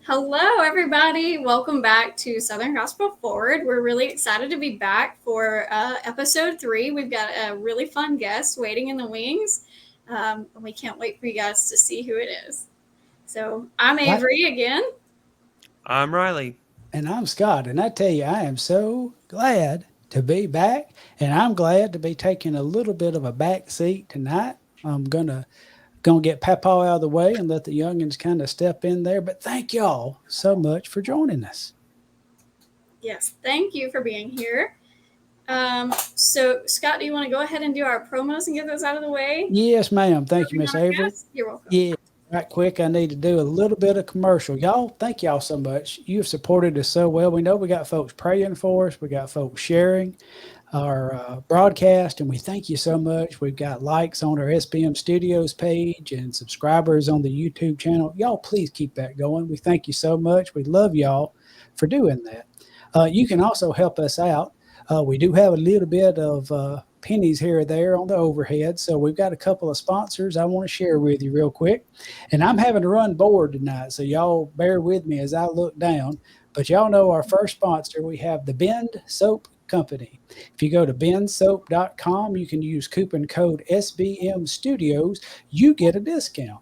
Hello, everybody. Welcome back to Southern Gospel Forward. We're really excited to be back for episode 3. We've got a really fun guest waiting in the wings. And we can't wait for you guys to see who it is. So I'm Right. Avery again. I'm Riley. And I'm Scott. And I tell you, I am so glad to be back. And I'm glad to be taking a little bit of a back seat tonight. I'm gonna get Papa out of the way and let the youngins kind of step in there. But thank y'all so much for joining us. Yes, thank you for being here. So, Scott, do you want to go ahead and do our promos and get those out of the way? Yes, ma'am. Thank you, Bring Miss on our Avery. guest? You're welcome. Yeah, right quick. I need to do a little bit of commercial. Y'all, thank y'all so much. You've supported us so well. We know we got folks praying for us. We got folks sharing our broadcast, and we thank you so much. We've got likes on our SBM Studios page and subscribers on the YouTube channel. Y'all, please keep that going. We thank you so much. We love y'all for doing that. You can also help us out. We do have a little bit of pennies here or there on the overhead. So we've got a couple of sponsors I want to share with you real quick. And I'm having to run board tonight, so y'all bear with me as I look down. But y'all know our first sponsor, we have the Bend Soap Company. If you go to bendsoap.com, you can use coupon code SBM Studios. You get a discount.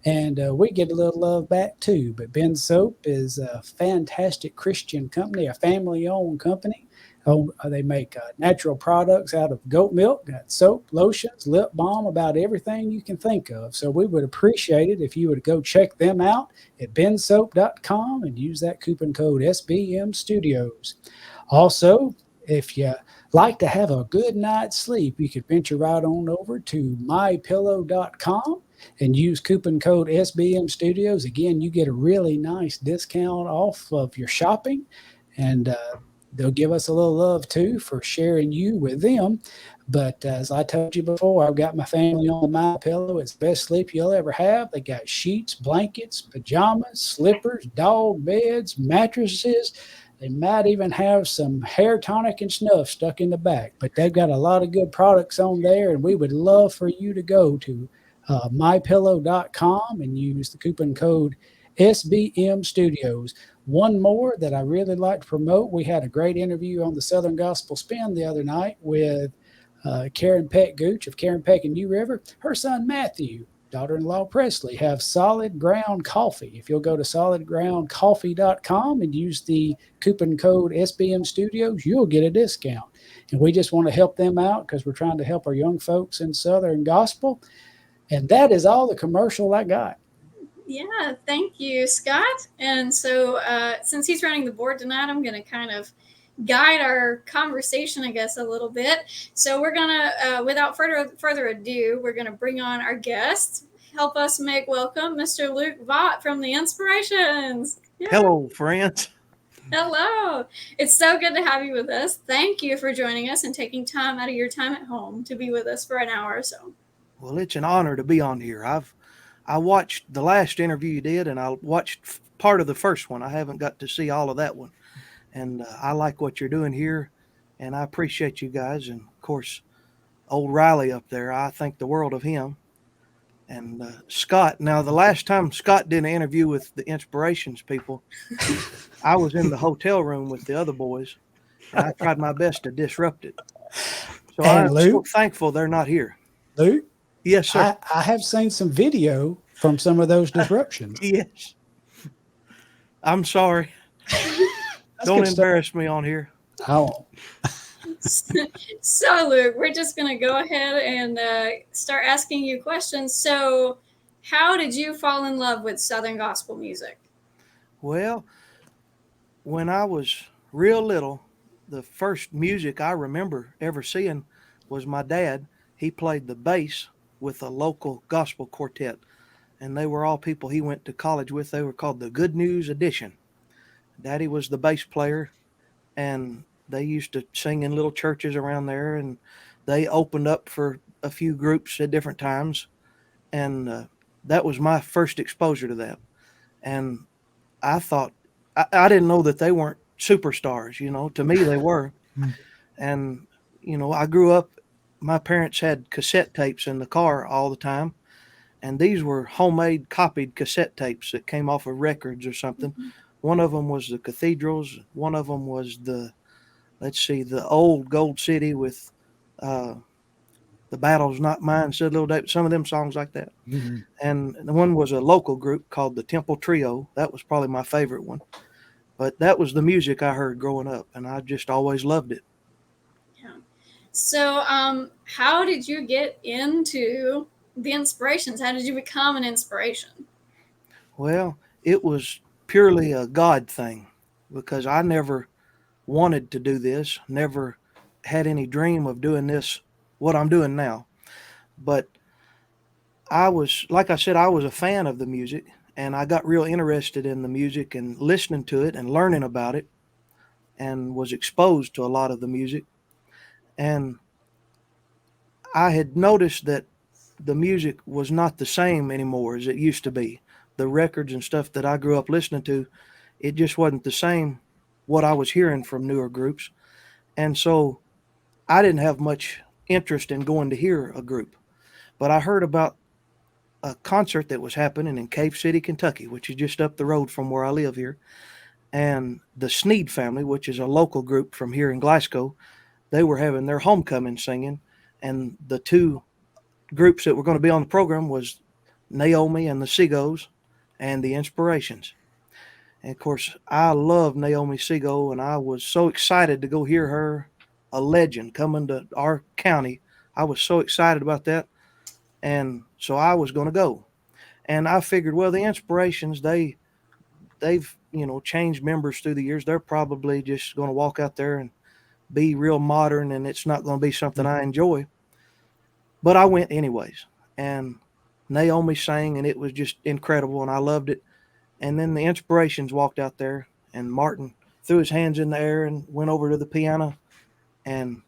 And we get a little love back too. But Ben Soap is a fantastic Christian company, a family owned company. Oh, they make natural products out of goat milk, got soap, lotions, lip balm, about everything you can think of. So we would appreciate it if you would go check them out at bensoap.com and use that coupon code SBM Studios. Also, if you like to have a good night's sleep, you could venture right on over to mypillow.com and use coupon code SBM Studios. Again, you get a really nice discount off of your shopping, and they'll give us a little love too for sharing you with them. But as I told you before, I've got my family on my pillow. It's the best sleep you'll ever have. They got sheets, blankets, pajamas, slippers, dog beds, mattresses. They might even have some hair tonic and snuff stuck in the back. But they've got a lot of good products on there, and we would love for you to go to mypillow.com and use the coupon code SBM Studios. One more that I really like to promote. We had a great interview on the Southern Gospel Spin the other night with Karen Peck Gooch of Karen Peck and New River. Her son Matthew, daughter-in-law Presley, have Solid Ground Coffee. If you'll go to solidgroundcoffee.com and use the coupon code SBM Studios, you'll get a discount. And we just want to help them out because we're trying to help our young folks in Southern Gospel. And that is all the commercial I got. Yeah, thank you, Scott. And so, since he's running the board tonight, I'm going to kind of guide our conversation, I guess, a little bit. So we're going to, without further ado, we're going to bring on our guest. Help us make welcome Mr. Luke Vaught from the Inspirations. Yeah. Hello, friends. Hello. It's so good to have you with us. Thank you for joining us and taking time out of your time at home to be with us for an hour or so. Well, it's an honor to be on here. I watched the last interview you did, and I watched part of the first one. I haven't got to see all of that one. And I like what you're doing here, and I appreciate you guys. And, of course, old Riley up there, I think the world of him. And Scott, now the last time Scott did an interview with the Inspirations people, I was in the hotel room with the other boys, and I tried my best to disrupt it. So I'm so thankful they're not here. Luke? Yes, sir. I have seen some video from some of those disruptions. Yes. I'm sorry. Don't embarrass me on here. Oh. So, Luke, we're just going to go ahead and start asking you questions. So, how did you fall in love with Southern gospel music? Well, when I was real little, the first music I remember ever seeing was my dad. He played the bass with a local gospel quartet, and they were all people he went to college with. They were called the Good News Edition. Daddy was the bass player, and they used to sing in little churches around there, and they opened up for a few groups at different times, and that was my first exposure to that. And I thought, I didn't know that they weren't superstars, to me they were. And, I grew up, my parents had cassette tapes in the car all the time, and these were homemade copied cassette tapes that came off of records or something. Mhm. One of them was the cathedrals. One of them was the, let's see, the old Gold City with uh, the battle's not mine, said little David. Some of them songs like that. Mhm. And the one was a local group called the Temple Trio. That was probably my favorite one. But that was the music I heard growing up, and I just always loved it. Yeah. So, how did you get into the inspirations? How did you become an inspiration? Well, it was purely a God thing because I never wanted to do this, never had any dream of doing this, what I'm doing now. But I was, like I said, I was a fan of the music, and I got real interested in the music and listening to it and learning about it, and was exposed to a lot of the music. And I had noticed that the music was not the same anymore as it used to be. The records and stuff that I grew up listening to, it just wasn't the same what I was hearing from newer groups. And so I didn't have much interest in going to hear a group. But I heard about a concert that was happening in Cave City, Kentucky, which is just up the road from where I live here. And the Sneed family, which is a local group from here in Glasgow, they were having their homecoming singing. And the two groups that were going to be on the program was Naomi and the Seagulls and the Inspirations. And of course, I love Naomi Seagull, and I was so excited to go hear her, a legend coming to our county. I was so excited about that, and so I was going to go. And I figured, well, the Inspirations, they've changed members through the years. They're probably just going to walk out there and be real modern, and it's not going to be something I enjoy. But I went anyways, and Naomi sang, and it was just incredible, and I loved it. And then the Inspirations walked out there, and Martin threw his hands in the air and went over to the piano and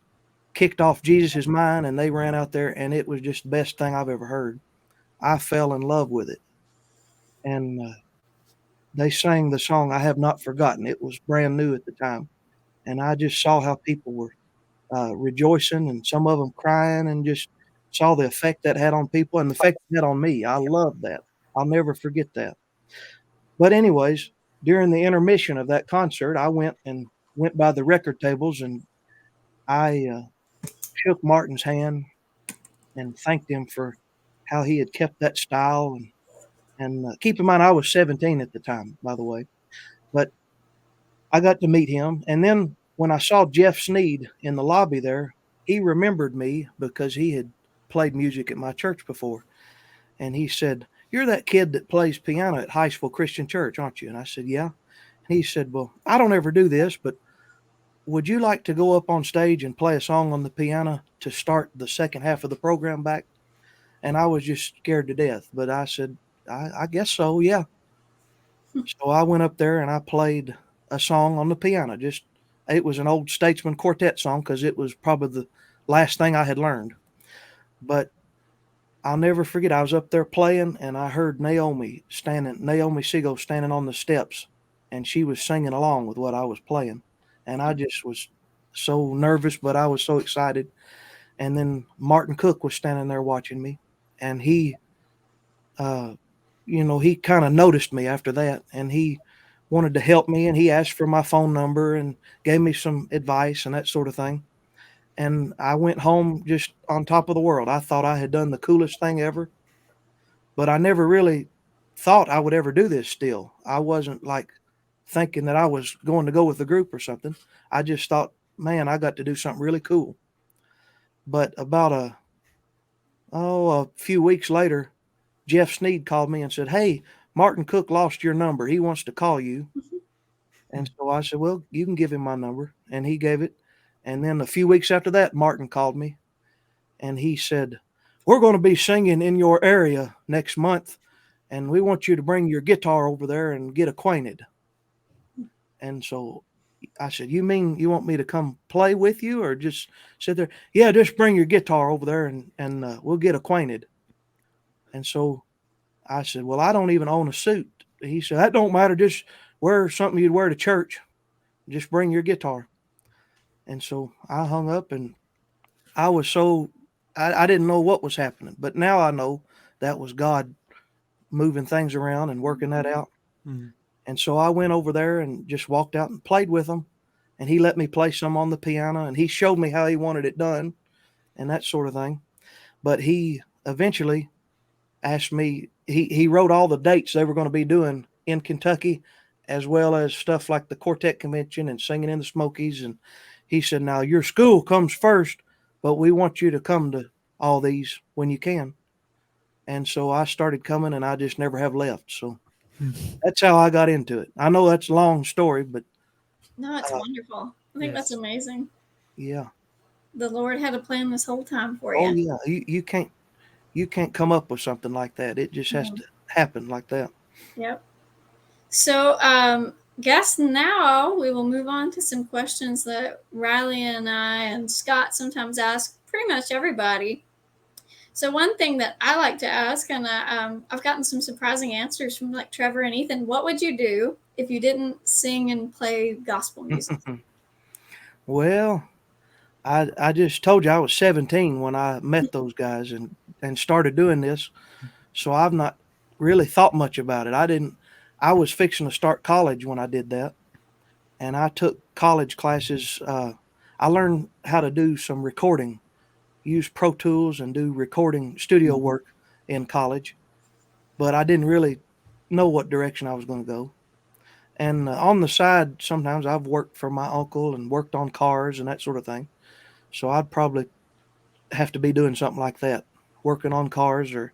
kicked off Jesus Is Mine, and they ran out there, and it was just the best thing I've ever heard. I fell in love with it. And they sang the song I Have Not Forgotten. It was brand new at the time. And I just saw how people were rejoicing and some of them crying, and just saw the effect that had on people and the effect it had on me. I love that. I'll never forget that. But anyways, during the intermission of that concert, I went by the record tables, and I shook Martin's hand and thanked him for how he had kept that style. And keep in mind, I was 17 at the time, by the way. But I got to meet him. And then when I saw Jeff Sneed in the lobby there, he remembered me because he had played music at my church before. And he said, "You're that kid that plays piano at Highsville Christian Church, aren't you?" And I said, "Yeah." And he said, "Well, I don't ever do this, but would you like to go up on stage and play a song on the piano to start the second half of the program back?" And I was just scared to death. But I said, I guess so, yeah. So I went up there and I played a song on the piano. Just it was an old Statesman Quartet song because it was probably the last thing I had learned. But I'll never forget. I was up there playing, and I heard Naomi Seagull standing on the steps, and she was singing along with what I was playing, and I just was so nervous, but I was so excited. And then Martin Cook was standing there watching me, and uh, he kind of noticed me after that, and he wanted to help me, and he asked for my phone number and gave me some advice and that sort of thing. And I went home just on top of the world. I thought I had done the coolest thing ever, but I never really thought I would ever do this still. I wasn't like thinking that I was going to go with the group or something. I just thought, man, I got to do something really cool. But about a few weeks later, Jeff Sneed called me and said, "Hey, Martin Cook lost your number. He wants to call you." And so I said, "Well, you can give him my number." And he gave it. And then a few weeks after that, Martin called me and he said, "We're going to be singing in your area next month, and we want you to bring your guitar over there and get acquainted." And so I said, "You mean you want me to come play with you or just sit there?" "Yeah, just bring your guitar over there and we'll get acquainted." And so I said, "Well, I don't even own a suit." He said, "That don't matter. Just wear something you'd wear to church. Just bring your guitar." And so I hung up, and I was so I didn't know what was happening, but now I know that was God moving things around and working that out. Mhm. And so I went over there and just walked out and played with him. And he let me play some on the piano, and he showed me how he wanted it done and that sort of thing. But he eventually asked me, he wrote all the dates they were going to be doing in Kentucky, as well as stuff like the Quartet Convention and singing in the Smokies. And he said, now your school comes first, but we want you to come to all these when you can. And so I started coming, and I just never have left. So that's how I got into it. I know that's a long story, but No, it's wonderful. I think that's Yes. amazing. yeah. The Lord had a plan this whole time for Oh you. yeah. You can't come up with something like that. It just has No. to happen like that. Yep. So, guess now we will move on to some questions that Riley and I and Scott sometimes ask pretty much everybody. So, one thing that I like to ask, and I've gotten some surprising answers from like Trevor and Ethan. What would you do if you didn't sing and play gospel music? Well, I just told you I was 17 when I met those guys and started doing this. So I've not really thought much about it. I was fixing to start college when I did that. And I took college classes. I learned how to do some recording, use Pro Tools and do recording studio work in college. But I didn't really know what direction I was going to go. And on the side, sometimes I've worked for my uncle and worked on cars and that sort of thing. So I'd probably have to be doing something like that, working on cars or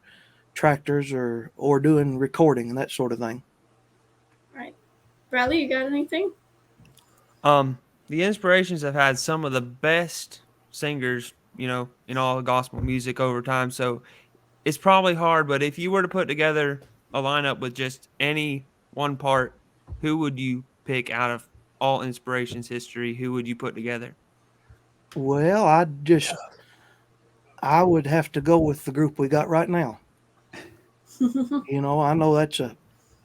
tractors or doing recording and that sort of thing. Right. Riley, you got anything? The Inspirations have had some of the best singers, in all the gospel music over time. So it's probably hard, but if you were to put together a lineup with just any one part, who would you pick out of all Inspirations history? Who would you put together? Well, I would have to go with the group we got right now. I know that's a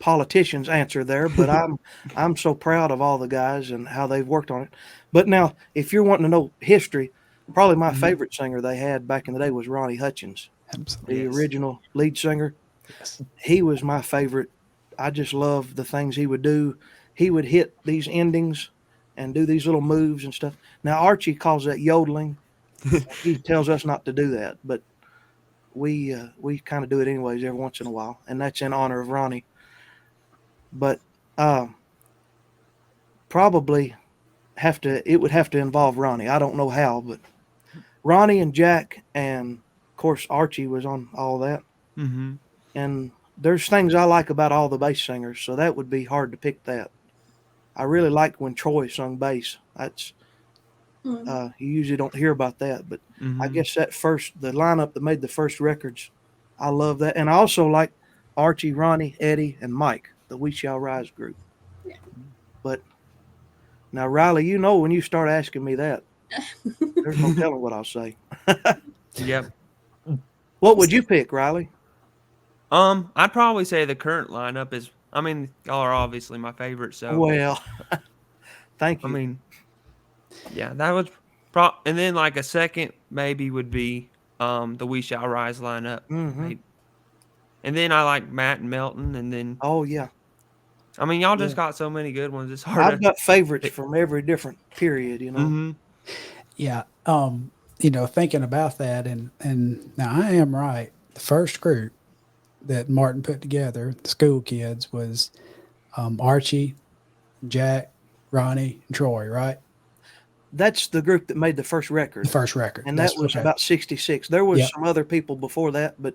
politician's answer there, but I'm so proud of all the guys and how they've worked on it. But now, if you're wanting to know history, probably my favorite singer they had back in the day was Ronnie Hutchins, Absolutely. the Yes. original lead singer. Yes. He was my favorite. I just loved the things he would do. He would hit these endings and do these little moves and stuff. Now Archie calls that yodeling. He tells us not to do that, but we kind of do it anyways every once in a while, and that's in honor of Ronnie. But uh, probably it would have to involve Ronnie. I don't know how, but Ronnie and Jack, and of course Archie was on all that. Mm-hmm. And there's things I like about all the bass singers, so that would be hard to pick that. I really liked when Troy sung bass. That's you usually don't hear about that, but I Mm-hmm. guess the lineup that made the first records, I love that. And I also like Archie, Ronnie, Eddie, and Mike, the We Shall Rise group. Yeah. But now, Riley, when you start asking me that, there's no telling what I'll say. Yep. What would you pick, Riley? I'd probably say the current lineup is. I mean, y'all are obviously my favorite, so Well, thank I you. mean, yeah, that was and then like a second maybe would be the We Shall Rise lineup. Hmm. And then I like Matt and Melton, and then Oh, yeah. I mean y'all just Yeah. got so many good ones. It's hard I've to got favorites pick. from every different period. Mm-hmm. Yeah. Thinking about that, and now I am right. The first group that Martin put together, the school kids, was Archie, Jack, Ronnie, and Troy, right? That's the group that made the first record. The first record. And That's that was okay. about 66. There was Yep. some other people before that, but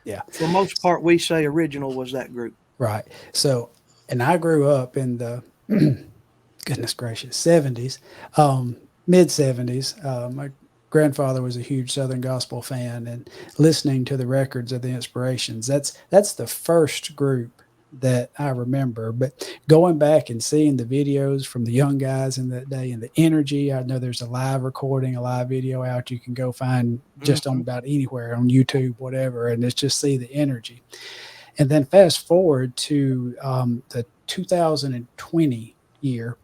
Yeah. for the most part, we say original was that group. Right. So, and I grew up in the goodness gracious 70s, mid 70s. My grandfather was a huge Southern gospel fan, and listening to the records of the Inspirations. That's the first group that I remember. But going back and seeing the videos from the young guys in that day and the energy, I know there's a live recording, a live video out you can go find just on Mhm. about anywhere on YouTube, whatever, and it's just see the energy. And then fast forward to the 2020 year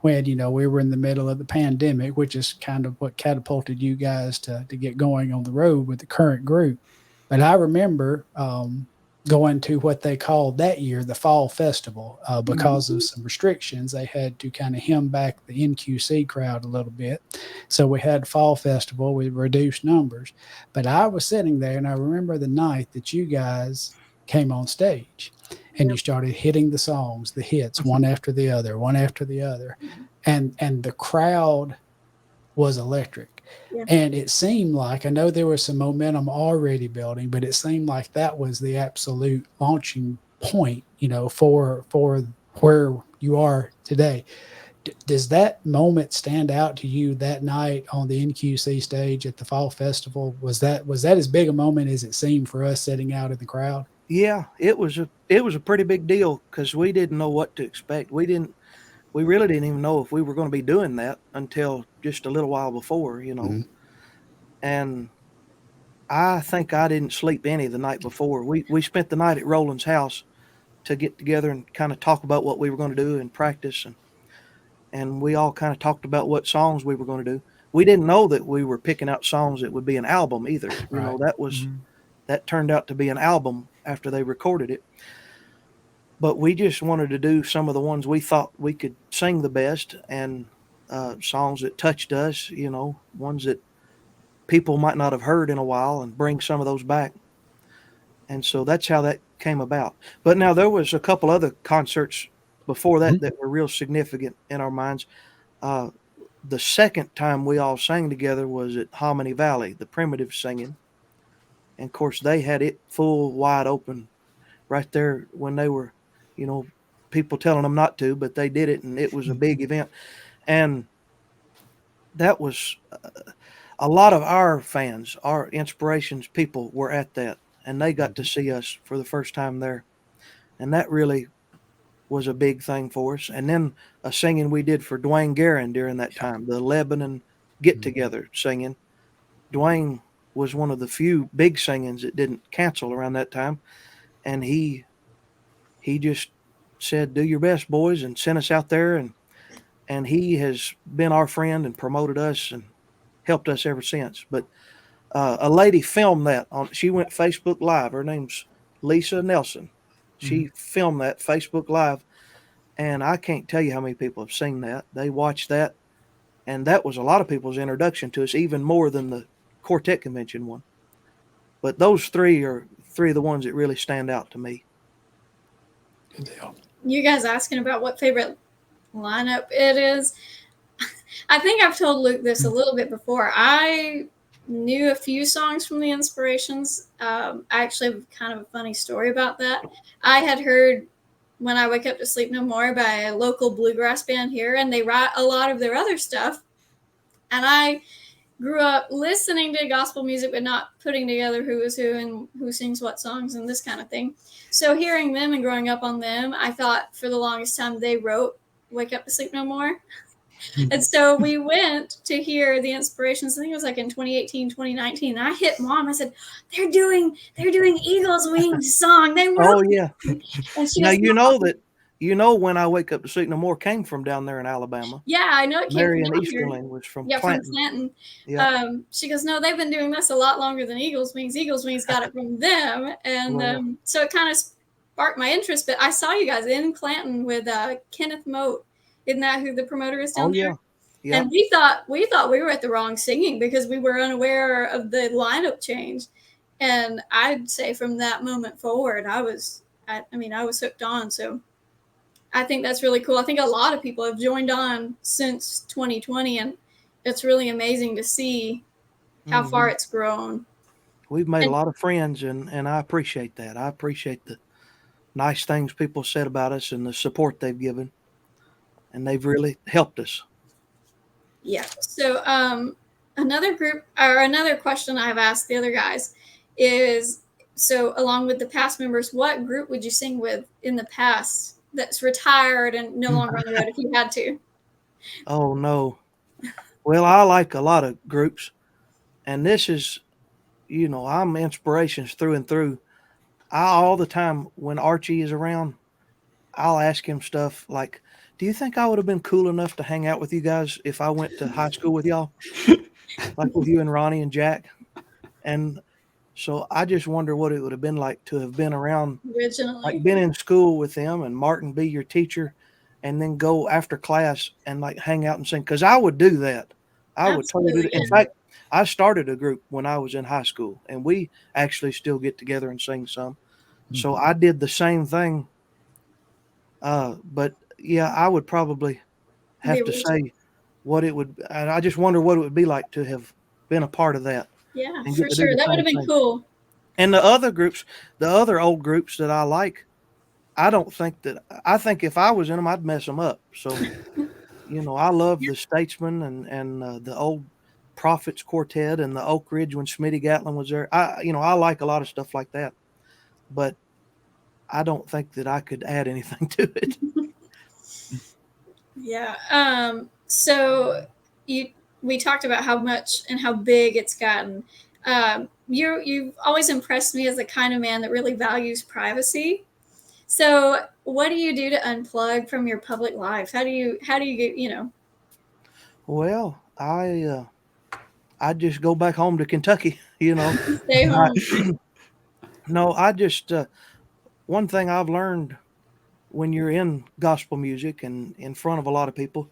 when, we were in the middle of the pandemic, which is kind of what catapulted you guys to get going on the road with the current group. But I remember going to what they called that year the Fall Festival because of some restrictions. They had to kind of hem back the NQC crowd a little bit. So we had Fall Festival with reduced numbers. But I was sitting there and I remember the night that you guys came on stage and you started hitting the songs, the hits, one after the other, one after the other. And the crowd was electric. Yeah. And it seemed like, I know there was some momentum already building, but it seemed like that was the absolute launching point, for where you are today. Does that moment stand out to you that night on the NQC stage at the Fall Festival? Was that as big a moment as it seemed for us sitting out in the crowd? Yeah, it was a pretty big deal because we didn't know what to expect. We really didn't even know if we were going to be doing that until just a little while before, Mhm. And I think I didn't sleep any the night before. We spent the night at Roland's house to get together and kind of talk about what we were going to do and practice, and we all kind of talked about what songs we were going to do. We didn't know that we were picking out songs that would be an album either. Right. That turned out to be an album after they recorded it. But we just wanted to do some of the ones we thought we could sing the best, and songs that touched us, ones that people might not have heard in a while, and bring some of those back. And so that's how that came about. But now there was a couple other concerts before that that were real significant in our minds. The second time we all sang together was at Hominy Valley, the Primitive singing. And of course, they had it full wide open right there when they were, people telling them not to, but they did it, and it was a big event. And that was a lot of our fans, our Inspirations people were at that, and they got to see us for the first time there. And that really was a big thing for us. And then a singing we did for Dwayne Guerin during that time, the Lebanon get together singing. Dwayne was one of the few big singings that didn't cancel around that time. And he just said, "Do your best, boys," and sent us out there, and he has been our friend and promoted us and helped us ever since. But a lady filmed that she went Facebook Live. Her name's Lisa Nelson. She filmed that Facebook Live, and I can't tell you how many people have seen that. They watched that, and that was a lot of people's introduction to us, even more than the quartet convention one. But those three are three of the ones that really stand out to me. Good deal. You guys asking about what favorite lineup it is. I think I've told Luke this a little bit before. I knew a few songs from the Inspirations. I actually have kind of a funny story about that. I had heard When I Wake Up to Sleep No More by a local bluegrass band here, and they write a lot of their other stuff. And I grew up listening to gospel music, but not putting together who is who and who sings what songs and this kind of thing. So hearing them and growing up on them, I thought for the longest time they wrote Wake Up to Sleep No More. And so we went to hear the Inspirations. I think it was like in 2018, 2019. And I hit Mom. I said, they're doing Eagles Wings song. They wrote Oh yeah. And she Now goes, When I Wake Up to Sleep No More came from down there in Alabama. yeah, I know it came Marion from down here. Easterling was from Yeah, Clanton. from Clanton. Yeah. She goes, no, they've been doing this a lot longer than Eagles Wings. Eagles Wings got it from them. And Wow. so it kind of sparked my interest. But I saw you guys in Clanton with Kenneth Moat. Isn't that who the promoter is down there? Yeah. And we thought we were at the wrong singing because we were unaware of the lineup change. And I'd say from that moment forward, I was hooked on. So I think that's really cool. I think a lot of people have joined on since 2020, and it's really amazing to see how far it's grown. We've made a lot of friends, and I appreciate that. I appreciate the nice things people said about us and the support they've given, and they've really helped us. Yeah. So another question I've asked the other guys is, so along with the past members, what group would you sing with in the past that's retired and no longer on the road if you had to? Oh no. Well, I like a lot of groups, and this is, I'm Inspirations through and through. All the time when Archie is around, I'll ask him stuff like, "Do you think I would have been cool enough to hang out with you guys if I went to high school with y'all, like with you and Ronnie and Jack?" And So I just wonder what it would have been like to have been around, like Originally. been in school with them and Martin be your teacher, and then go after class and like hang out and sing. Because I would do that. I would totally do Absolutely. that. In fact, I started a group when I was in high school, and we actually still get together and sing some. So I did the same thing. But yeah, I would probably The have to original. say what it would. And I just wonder what it would be like to have been a part of that Yeah, and for get to do sure. the That would same have been thing. cool. And the other groups, the other old groups that I like, I don't think that I think if I was in them, I'd mess them up. So I love the Statesman and the old Prophets Quartet and the Oak Ridge when Smitty Gatlin was there. I like a lot of stuff like that, but I don't think that I could add anything to it. Yeah. So you we talked about how much and how big it's gotten. You've always impressed me as the kind of man that really values privacy. So what do you do to unplug from your public life? How do you get Well, I just go back home to Kentucky. stay I, home? no, I just one thing I've learned when you're in gospel music and in front of a lot of people,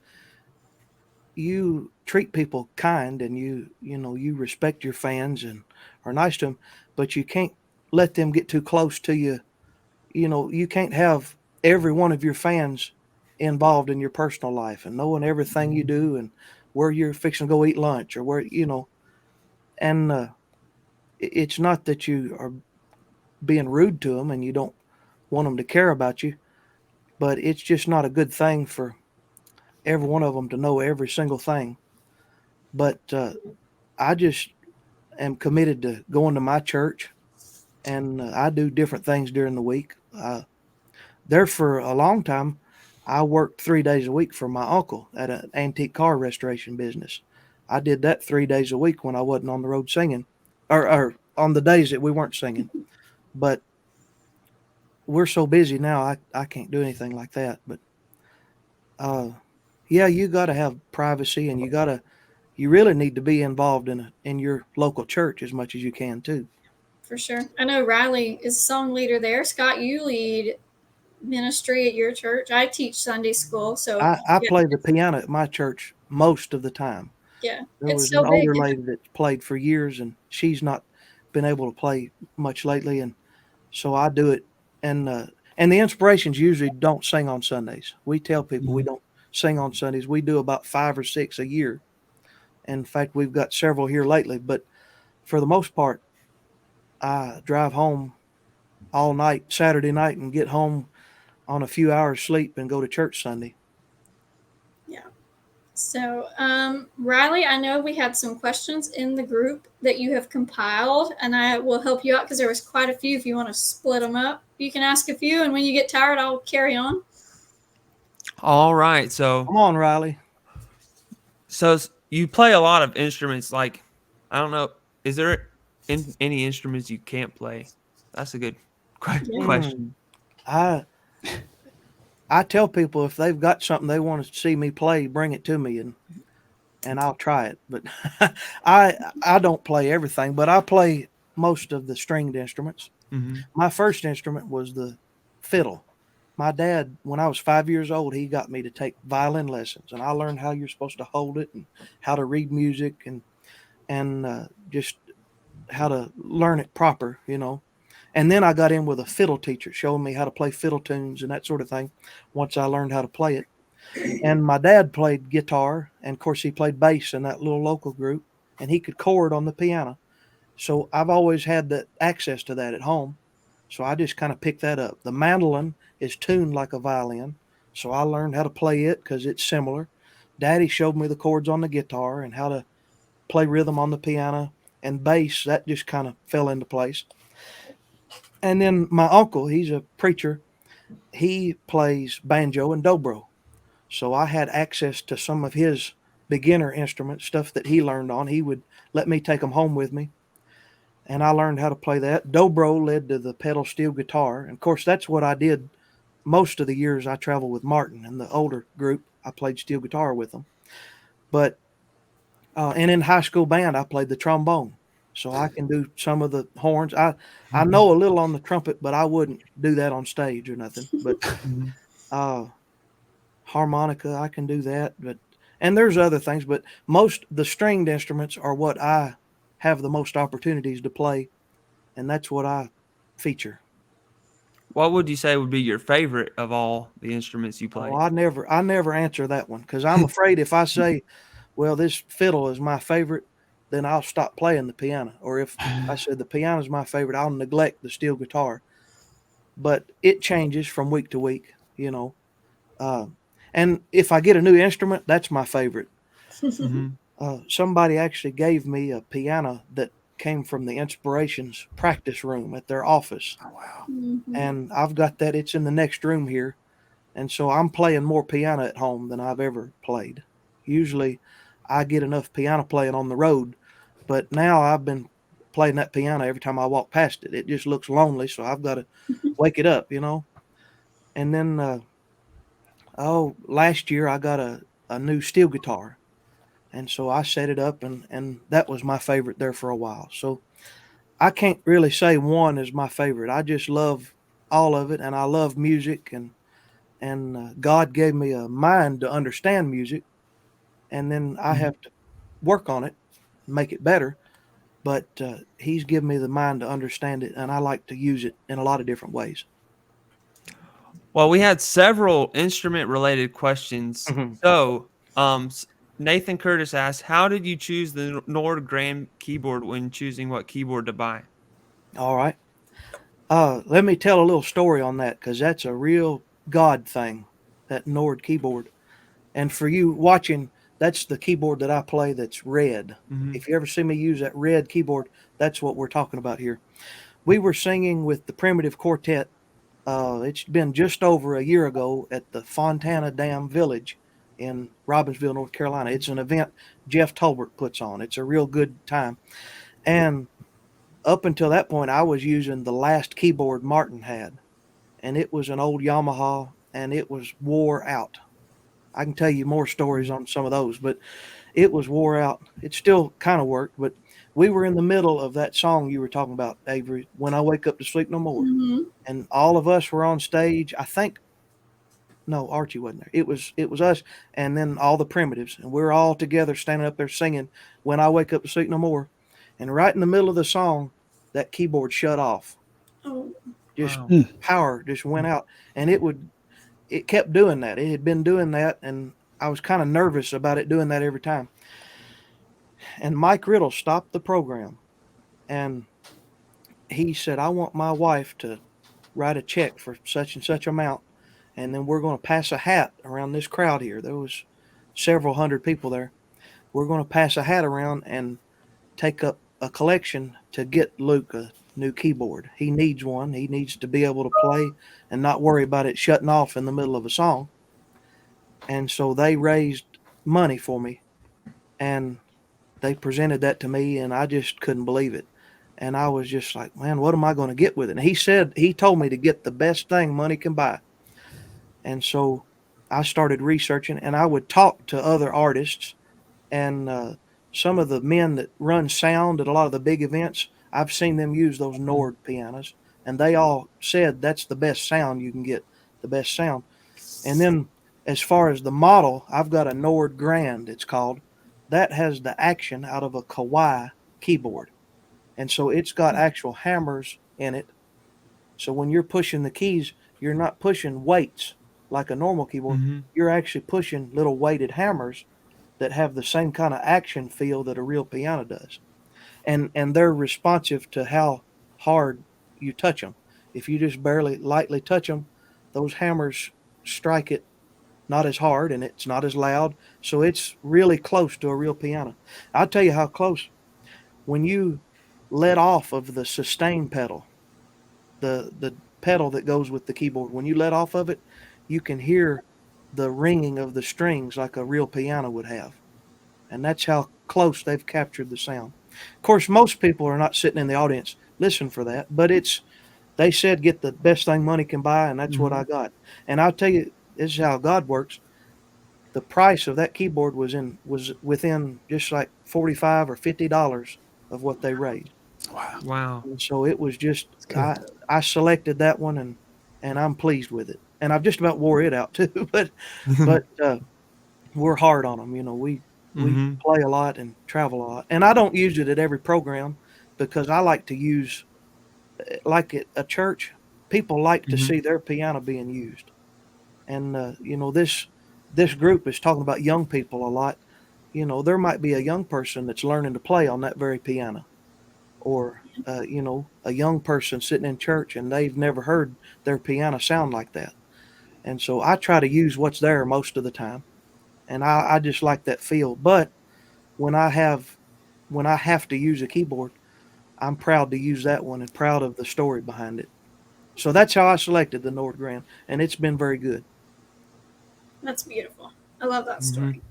you treat people kind and you respect your fans and are nice to them, but you can't let them get too close to you. You can't have every one of your fans involved in your personal life and knowing everything you do and where you're fixing to go eat lunch or where. And it's not that you are being rude to them and you don't want them to care about you, but it's just not a good thing for every one of them to know every single thing. But I just am committed to going to my church, and I do different things during the week. There for a long time, I worked 3 days a week for my uncle at an antique car restoration business. I did that 3 days a week when I wasn't on the road singing, or on the days that we weren't singing. But we're so busy now, I can't do anything like that. But uh, yeah, you got to have privacy, and you really need to be involved in your local church as much as you can too. For sure. I know Riley is song leader there. Scott, you lead ministry at your church. I teach Sunday school, so I yeah, play the piano at my church most of the time. yeah, There it's was so an big. older lady that played for years, and she's not been able to play much lately, and so I do it. And the inspirations usually don't sing on Sundays. We tell people we don't sing on Sundays. We do about 5 or 6 a year. In fact, we've got several here lately. But for the most part, I drive home all night Saturday night and get home on a few hours sleep and go to church Sunday. Yeah. So, Riley, I know we had some questions in the group that you have compiled, and I will help you out because there was quite a few. If you want to split them up, you can ask a few, and when you get tired, I'll carry on. All right. So Come on, Riley. you play a lot of instruments. Like, I don't know, is there any instruments you can't play? That's a good question. Mm, I I tell people if they've got something they want to see me play, bring it to me and I'll try it. But I don't play everything, but I play most of the stringed instruments. Hmm. My first instrument was the fiddle. My dad, when I was 5 years old, he got me to take violin lessons, and I learned how you're supposed to hold it and how to read music and just how to learn it proper. And then I got in with a fiddle teacher, showing me how to play fiddle tunes and that sort of thing. Once I learned how to play it, and my dad played guitar, and of course he played bass in that little local group, and he could chord on the piano. So I've always had that access to that at home. So I just kind of picked that up. The mandolin is tuned like a violin, so I learned how to play it because it's similar. Daddy showed me the chords on the guitar and how to play rhythm on the piano, and bass that just kind of fell into place. And then my uncle, he's a preacher. He plays banjo and dobro. So I had access to some of his beginner instruments, stuff that he learned on. He would let me take them home with me, and I learned how to play that. Dobro led to the pedal steel guitar. And of course, that's what I did most of the years I traveled with Martin and the older group. I played steel guitar with them. But and in high school band, I played the trombone. so I can do some of the horns. I know a little on the trumpet, but I wouldn't do that on stage or nothing. But Mhm. uh, harmonica, I can do that. But and there's other things, but most the stringed instruments are what I have the most opportunities to play, and that's what I feature. What would you say would be your favorite of all the instruments you Oh, play? I never answer that one because I'm afraid if I say, "Well, this fiddle is my favorite," then I'll stop playing the piano. Or if I said the piano is my favorite, I'll neglect the steel guitar. But it changes from week to week, you know. Uh, and if I get a new instrument, that's my favorite. Mhm. Somebody actually gave me a piano that came from the Inspirations practice room at their office, Oh, wow. Mhm. and I've got that. It's in the next room here, and so I'm playing more piano at home than I've ever played. Usually, I get enough piano playing on the road, but now I've been playing that piano every time I walk past it. It just looks lonely, so I've got to wake it up, you know. And then, last year I got a new steel guitar, and so I set it up, and that was my favorite there for a while. So I can't really say one is my favorite. I just love all of it, and I love music, and God gave me a mind to understand music, and then I Mhm. have to work on it, make it better. But He's given me the mind to understand it, and I like to use it in a lot of different ways. Well, we had several instrument related questions. Mhm. So, Nathan Curtis asked, "How did you choose the Nord Grand keyboard when choosing what keyboard to buy?" All right. Let me tell a little story on that because that's a real God thing, that Nord keyboard. And for you watching, that's the keyboard that I play that's red. Mhm. If you ever see me use that red keyboard, that's what we're talking about here. We were singing with the Primitive Quartet. It's been just over a year ago at the Fontana Dam Village in Robbinsville, North Carolina. It's an event Jeff Tolbert puts on. It's a real good time. And up until that point, I was using the last keyboard Martin had, and it was an old Yamaha, and it was wore out. I can tell you more stories on some of those, but it was wore out. It still kind of worked, but we were in the middle of that song you were talking about, Avery, When I Wake Up to Sleep No More. Mhm. And all of us were on stage. I think no, Archie wasn't there. It was us and then all the primitives, and we're all together standing up there singing When I Wake Up to Sleep No More. And right in the middle of the song, that keyboard shut off. Oh. Just Wow. Mm. power just went out, and it kept doing that. It had been doing that, and I was kind of nervous about it doing that every time. And Mike Riddle stopped the program, and he said, "I want my wife to write a check for such and such amount, and then we're going to pass a hat around this crowd here." There was several hundred people there. "We're going to pass a hat around and take up a collection to get Luke a new keyboard. He needs one. He needs to be able to play and not worry about it shutting off in the middle of a song." And so they raised money for me, and they presented that to me, and I just couldn't believe it. And I was just like, "Man, what am I going to get with it?" And he told me to get the best thing money can buy. And so I started researching, and I would talk to other artists, and some of the men that run sound at a lot of the big events. I've seen them use those Nord pianos, and they all said that's the best sound you can get, the best sound. And then as far as the model, I've got a Nord Grand, it's called. That has the action out of a Kawai keyboard. And so it's got actual hammers in it. So when you're pushing the keys, you're not pushing weights like a normal keyboard. Mhm. You're actually pushing little weighted hammers that have the same kind of action feel that a real piano does. And they're responsive to how hard you touch them. If you just barely lightly touch them, those hammers strike it not as hard and it's not as loud. So it's really close to a real piano. I'll tell you how close. When you let off of the sustain pedal, the pedal that goes with the keyboard, when you let off of it, you can hear the ringing of the strings like a real piano would have. And that's how close they've captured the sound. Of course, most people are not sitting in the audience listen for that, but they said get the best thing money can buy, and that's what I Mhm. got. And I'll tell you, this is how God works. The price of that keyboard was within just like $45 or $50 of what they raised. Wow. Wow. And so it was just Cool. I selected that one, and I'm pleased with it. And I've just about wore it out too. But we're hard on them. We Mm-hmm. play a lot and travel a lot, and I don't use it at every program because I like to use like at a church. People like to Mm-hmm. see their piano being used, and this group is talking about young people a lot. There might be a young person that's learning to play on that very piano, or a young person sitting in church and they've never heard their piano sound like that. And so I try to use what's there most of the time, and I just like that feel. But when I have when I have to use a keyboard, I'm proud to use that one and proud of the story behind it. So that's how I selected the Nordgren, and it's been very good. That's beautiful. I love that Mm-hmm. story.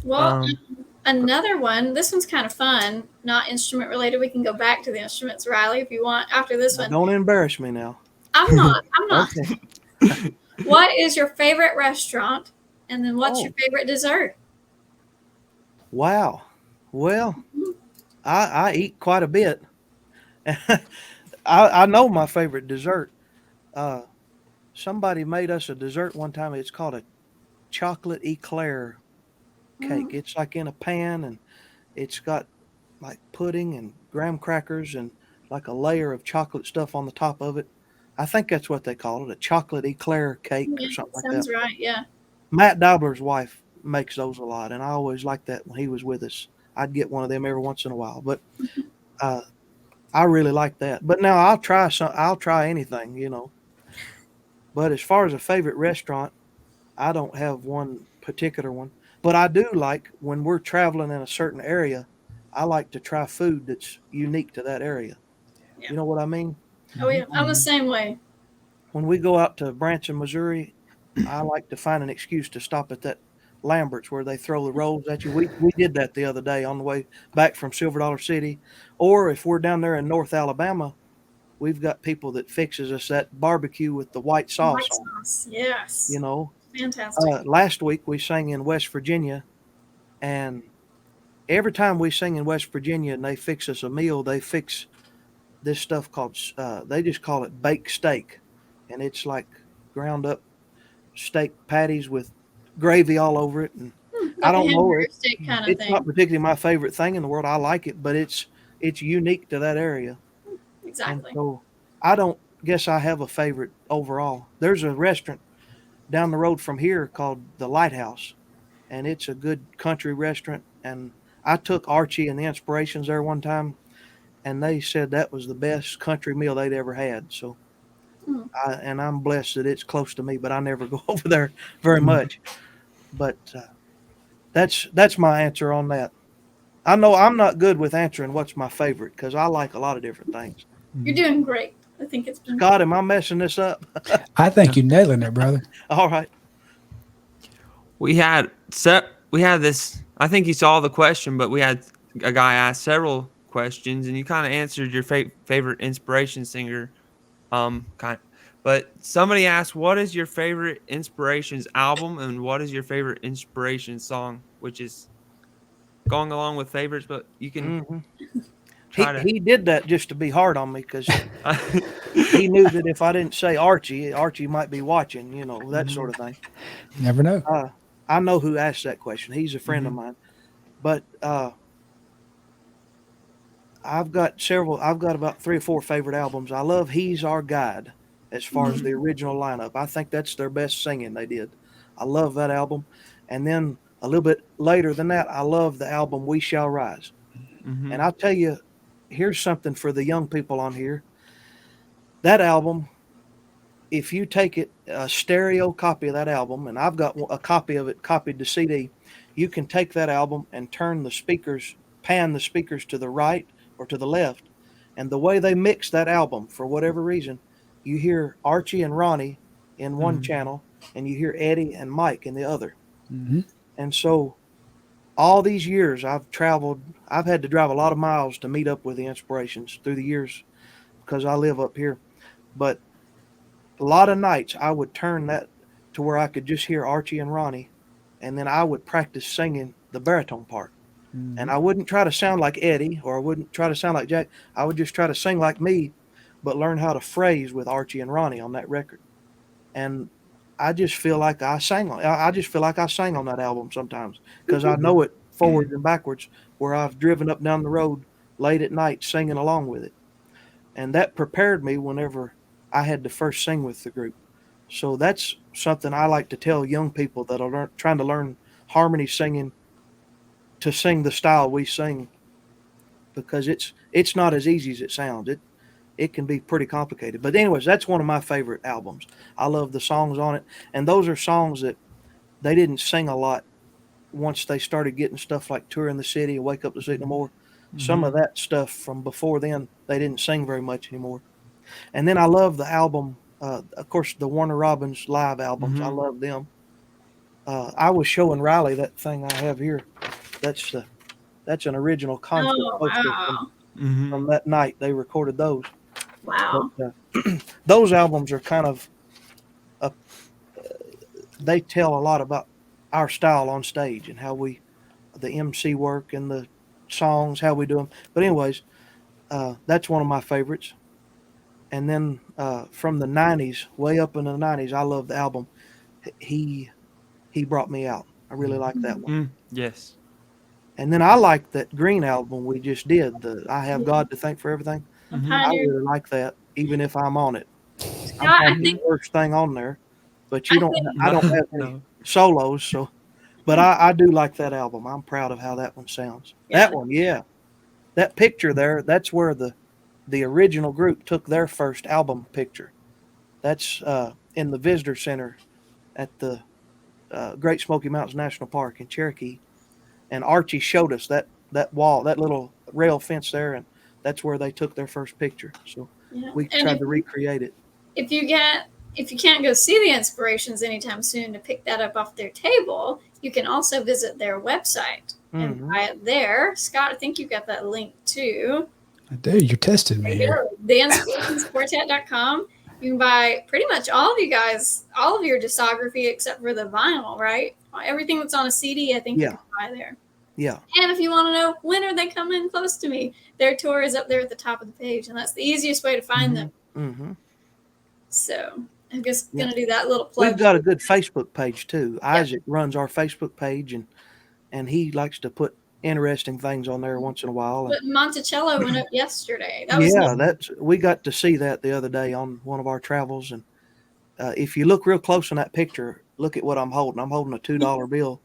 Well, Um, another one. This one's kind of fun, not instrument related. We can go back to the instruments, Riley, if you want. After this Now, one, don't embarrass me now. I'm not. I'm not. Okay. What is your favorite restaurant? And then what's your Oh, favorite dessert? wow. Well, I eat quite a bit. I know my favorite dessert. Uh, Somebody made us a dessert one time. It's called a chocolate eclair cake. Mm, It's like in a pan, and it's got like pudding and graham crackers and like a layer of chocolate stuff on the top of it. I think that's what they call it, a chocolate eclair cake or yeah, something like that. sounds right. Yeah. Matt Daubler's wife makes those a lot, and I always liked that when he was with us. I'd get one of them every once in a while, but uh, I really like that. But now I'll try some. I'll try anything. But as far as a favorite restaurant, I don't have one particular one. But I do like when we're traveling in a certain area. I like to try food that's unique to that area. Yeah. You know what I mean? Oh yeah. I'm the Mhm. same way. When we go out to Branson, Missouri, I like to find an excuse to stop at that Lambert's where they throw the rolls at you. We did that the other day on the way back from Silver Dollar City. Or if we're down there in North Alabama, we've got people that fixes us that barbecue with the white sauce White on. sauce. You Yes. know, Fantastic. Last week we sang in West Virginia, and every time we sing in West Virginia and they fix us a meal, they fix this stuff called they just call it baked steak, and it's like ground up steak patties with gravy all over it. And I Like a don't know hamburger it. steak kind of It's not thing. particularly my favorite thing in the world. I like it, but it's unique to that area, and Exactly. so I don't guess I have a favorite overall. There's a restaurant down the road from here called the Lighthouse, and it's a good country restaurant. And I took Archie and the Inspirations there one time, and they said that was the best country meal they'd ever had. So Mm. and I'm blessed that it's close to me, but I never go over there very Mhm. much. But that's my answer on that. I know I'm not good with answering what's my favorite because I like a lot of different things. You're doing great. I think it's been. Scott, am I messing this up? I think you're nailing it, brother. All right. we had this. I think you saw the question, but we had a guy ask several questions, and you kind of answered your favorite inspiration singer. Kind. But somebody asked, "What is your favorite inspirations album, and what is your favorite inspiration song?" Which is going along with favorites, but you can Hmm. He try to. he did that just to be hard on me because he knew that if I didn't say Archie, Archie might be watching. That sort Mhm, of thing. Never know. I know who asked that question. He's a friend of mhm, mine. But I've got several. I've got about three or four favorite albums. I love "He's Our Guide" as far as the Mm. original lineup. I think that's their best singing they did. I love that album. And then a little bit later than that, I love the album "We Shall Rise." And mhm, I'll tell you, here's something for the young people on here. That album, if you take it a stereo copy of that album, and I've got a copy of it copied to CD, you can take that album and turn the speakers, pan the speakers to the right or to the left, and the way they mix that album, for whatever reason, you hear Archie and Ronnie in one mhm, channel, and you hear Eddie and Mike in the other. Hmm. And so all these years I've traveled, I've had to drive a lot of miles to meet up with the Inspirations through the years because I live up here. But a lot of nights I would turn that to where I could just hear Archie and Ronnie, and then I would practice singing the baritone part. And I wouldn't try to sound like Eddie, or I wouldn't try to sound like Jack. I would just try to sing like me, but learn how to phrase with Archie and Ronnie on that record. And I just feel like I just feel like I sang on that album sometimes because I know it forwards and backwards, where I've driven up down the road late at night singing along with it. And that prepared me whenever I had to first sing with the group. So that's something I like to tell young people that are trying to learn harmony singing, to sing the style we sing, because it's not as easy as it sounds. It can be pretty complicated. But anyways, that's one of my favorite albums. I love the songs on it, and those are songs that they didn't sing a lot once they started getting stuff like Tour in the City and Wake Up to Sleep No More. Some of that stuff from before then, they didn't sing very much anymore. And then I love the album, of course, the Warner Robins live albums. I love them. I was showing Riley that thing I have here. That's an original concert Oh, poster wow. from that night. They recorded those. Wow. But those albums are kind of they tell a lot about our style on stage and how the MC work and the songs, how we do them. But anyways, that's one of my favorites. And then from the '90s, way up in the '90s, I love the album. He he brought me out. I really like that one. Yes. And then I like that Green album we just did. The I Have Yeah. God to Thank for Everything. A I pioneer. really like that, even if I'm on it. I'm Yeah, I probably think the worst thing on there, but I think I don't have any No. solos, so. But I do like that album. I'm proud of how that one sounds. Yeah. That one, yeah. That picture there, that's where the original group took their first album picture. That's in the visitor center at the Great Smoky Mountains National Park in Cherokee. And Archie showed us that wall, that little rail fence there, and that's where they took their first picture. So yeah. we And tried to recreate it. if you can't go see the Inspirations anytime soon to pick that up off their table, you can also visit their website and buy it there. Scott, I think you got that link too. I do. You're testing me here. TheInspirationsQuartet.com. You can buy pretty much all of your discography except for the vinyl, right? Everything that's on a CD, I think you Yeah. can buy there. Yeah. And if you want to know when are they coming close to me, their tour is up there at the top of the page, and that's the easiest way to find them. Mm-hmm. So I'm just Yeah. gonna do that little plug. We've got a good Facebook page too. Isaac runs our Facebook page, and he likes to put interesting things on there once in a while. But Monticello went up yesterday. That was Yeah, we got to see that the other day on one of our travels. And if you look real close in that picture, look at what I'm holding. I'm holding a $2 bill,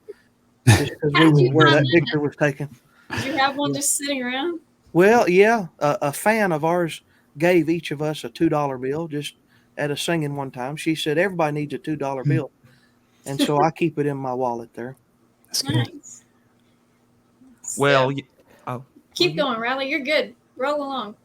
just because How did you where find that that? picture was taken. Did you have one just sitting around? Well, yeah, a fan of ours gave each of us a $2 bill just at a singing one time. She said everybody needs a $2 bill, and so I keep it in my wallet there. That's good. Nice. Well, So, keep going, Riley. You're good. Roll along.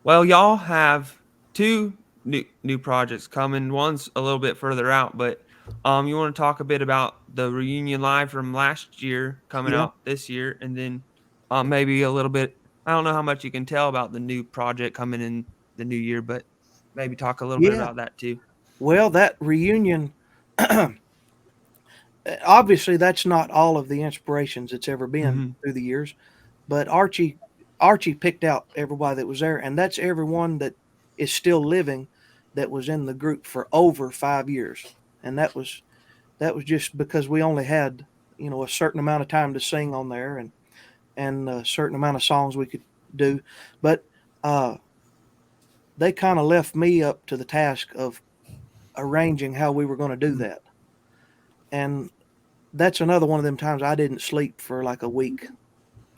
well, y'all have two new projects coming. One's a little bit further out, but you want to talk a bit about the reunion live from last year coming Yeah. out this year, and then maybe a little bit. I don't know how much you can tell about the new project coming in the new year, but maybe talk a little bit Yeah. about that too. Well, that reunion, obviously, that's not all of the inspirations it's ever been through the years, but Archie picked out everybody that was there, and that's everyone that is still living that was in the group for over 5 years. And that was just because we only had a certain amount of time to sing on there, and a certain amount of songs we could do. But they kind of left me up to the task of arranging how we were going to do that. And that's another one of them times I didn't sleep for like a week.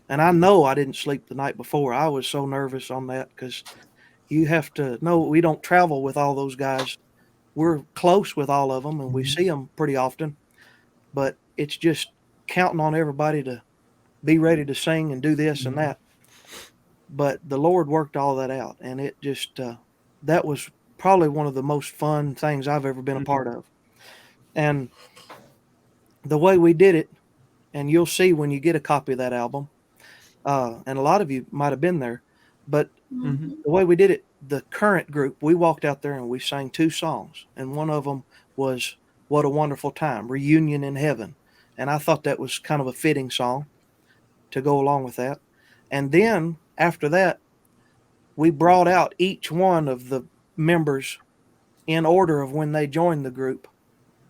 And I know I didn't sleep the night before. I was so nervous on that, because you have to know we don't travel with all those guys. We're close with all of them, and we see them pretty often. But it's just counting on everybody to be ready to sing and do this and that. But the Lord worked all that out, and it just that was probably one of the most fun things I've ever been a part of. And the way we did it, and you'll see when you get a copy of that album, and a lot of you might have been there, but Mm-hmm. the way we did it, the current group, we walked out there and we sang 2 songs, and one of them was What a Wonderful Time, Reunion in Heaven. And I thought that was kind of a fitting song. to go along with that. And then after that, we brought out each one of the members in order of when they joined the group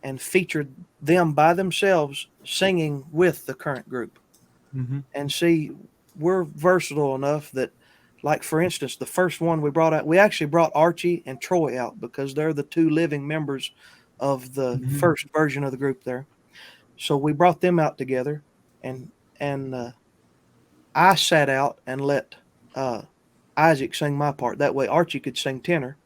and featured them by themselves singing with the current group. Mm-hmm. And see, we're versatile enough that, like, for instance, the first one we brought out, we actually brought Archie and Troy out because they're the two living members of the Mm-hmm. first version of the group there. So we brought them out together, and I sat out and let uh, Isaac sing my part. That way Archie could sing tenor,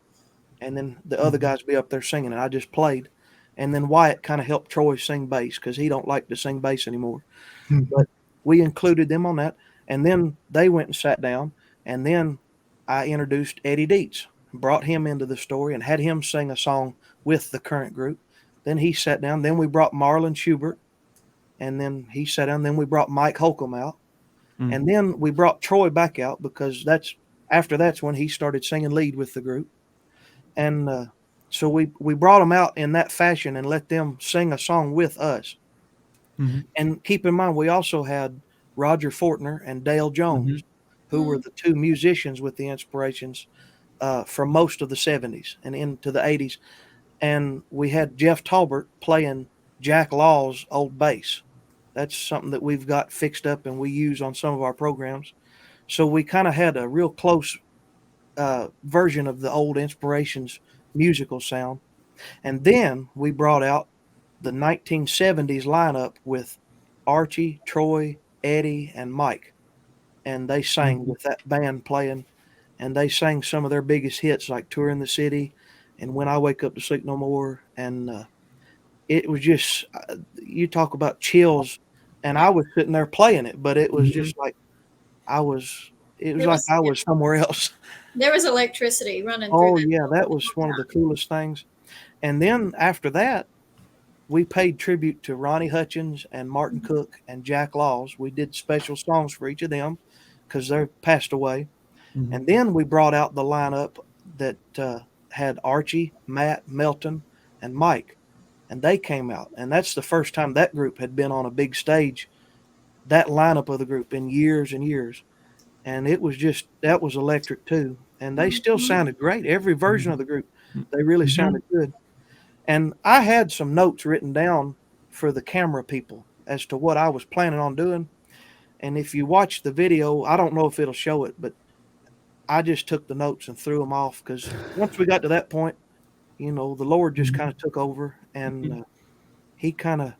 and then the other Mm-hmm. guys be up there singing, and I just played. And then Wyatt kind of helped Troy sing bass because he don't like to sing bass anymore. But we included them on that, and then they went and sat down, and then I introduced Eddie Dietz, brought him into the story, and had him sing a song with the current group. Then he sat down. Then we brought Marlon Schubert, and then he sat down. Then we brought Mike Holcomb out, Mm-hmm. and then we brought Troy back out because that's when he started singing lead with the group, and so we brought them out in that fashion and let them sing a song with us. Mm-hmm. And keep in mind, we also had Roger Fortner and Dale Jones, who were the two musicians with the Inspirations from most of the 70s and into the 80s. And we had Jeff Talbert playing Jack Law's old bass. That's something that we've got fixed up and we use on some of our programs. So we kind of had a real close version of the old Inspirations musical sound. And then we brought out the 1970s lineup with Archie, Troy, Eddie, and Mike. And they sang with that band playing, and they sang some of their biggest hits like Touring the City and When I Wake Up to Sleep No More. And it was just, you talk about chills. And I was sitting there playing it, but it was just like it was like I was somewhere else. There was electricity running through Oh, that yeah, that building. was one of the coolest things. And then after that, we paid tribute to Ronnie Hutchins and Martin Cook and Jack Laws. We did special songs for each of them because they're passed away. Mm-hmm. And then we brought out the lineup that had Archie, Matt, Melton, and Mike. And they came out. And that's the first time that group had been on a big stage, that lineup of the group, in years and years. And it was just, that was electric too. And they still sounded great. Every version of the group, they really sounded good. And I had some notes written down for the camera people as to what I was planning on doing. And if you watch the video, I don't know if it'll show it, but I just took the notes and threw them off because once we got to that point, the Lord just kind of took over, and he kind of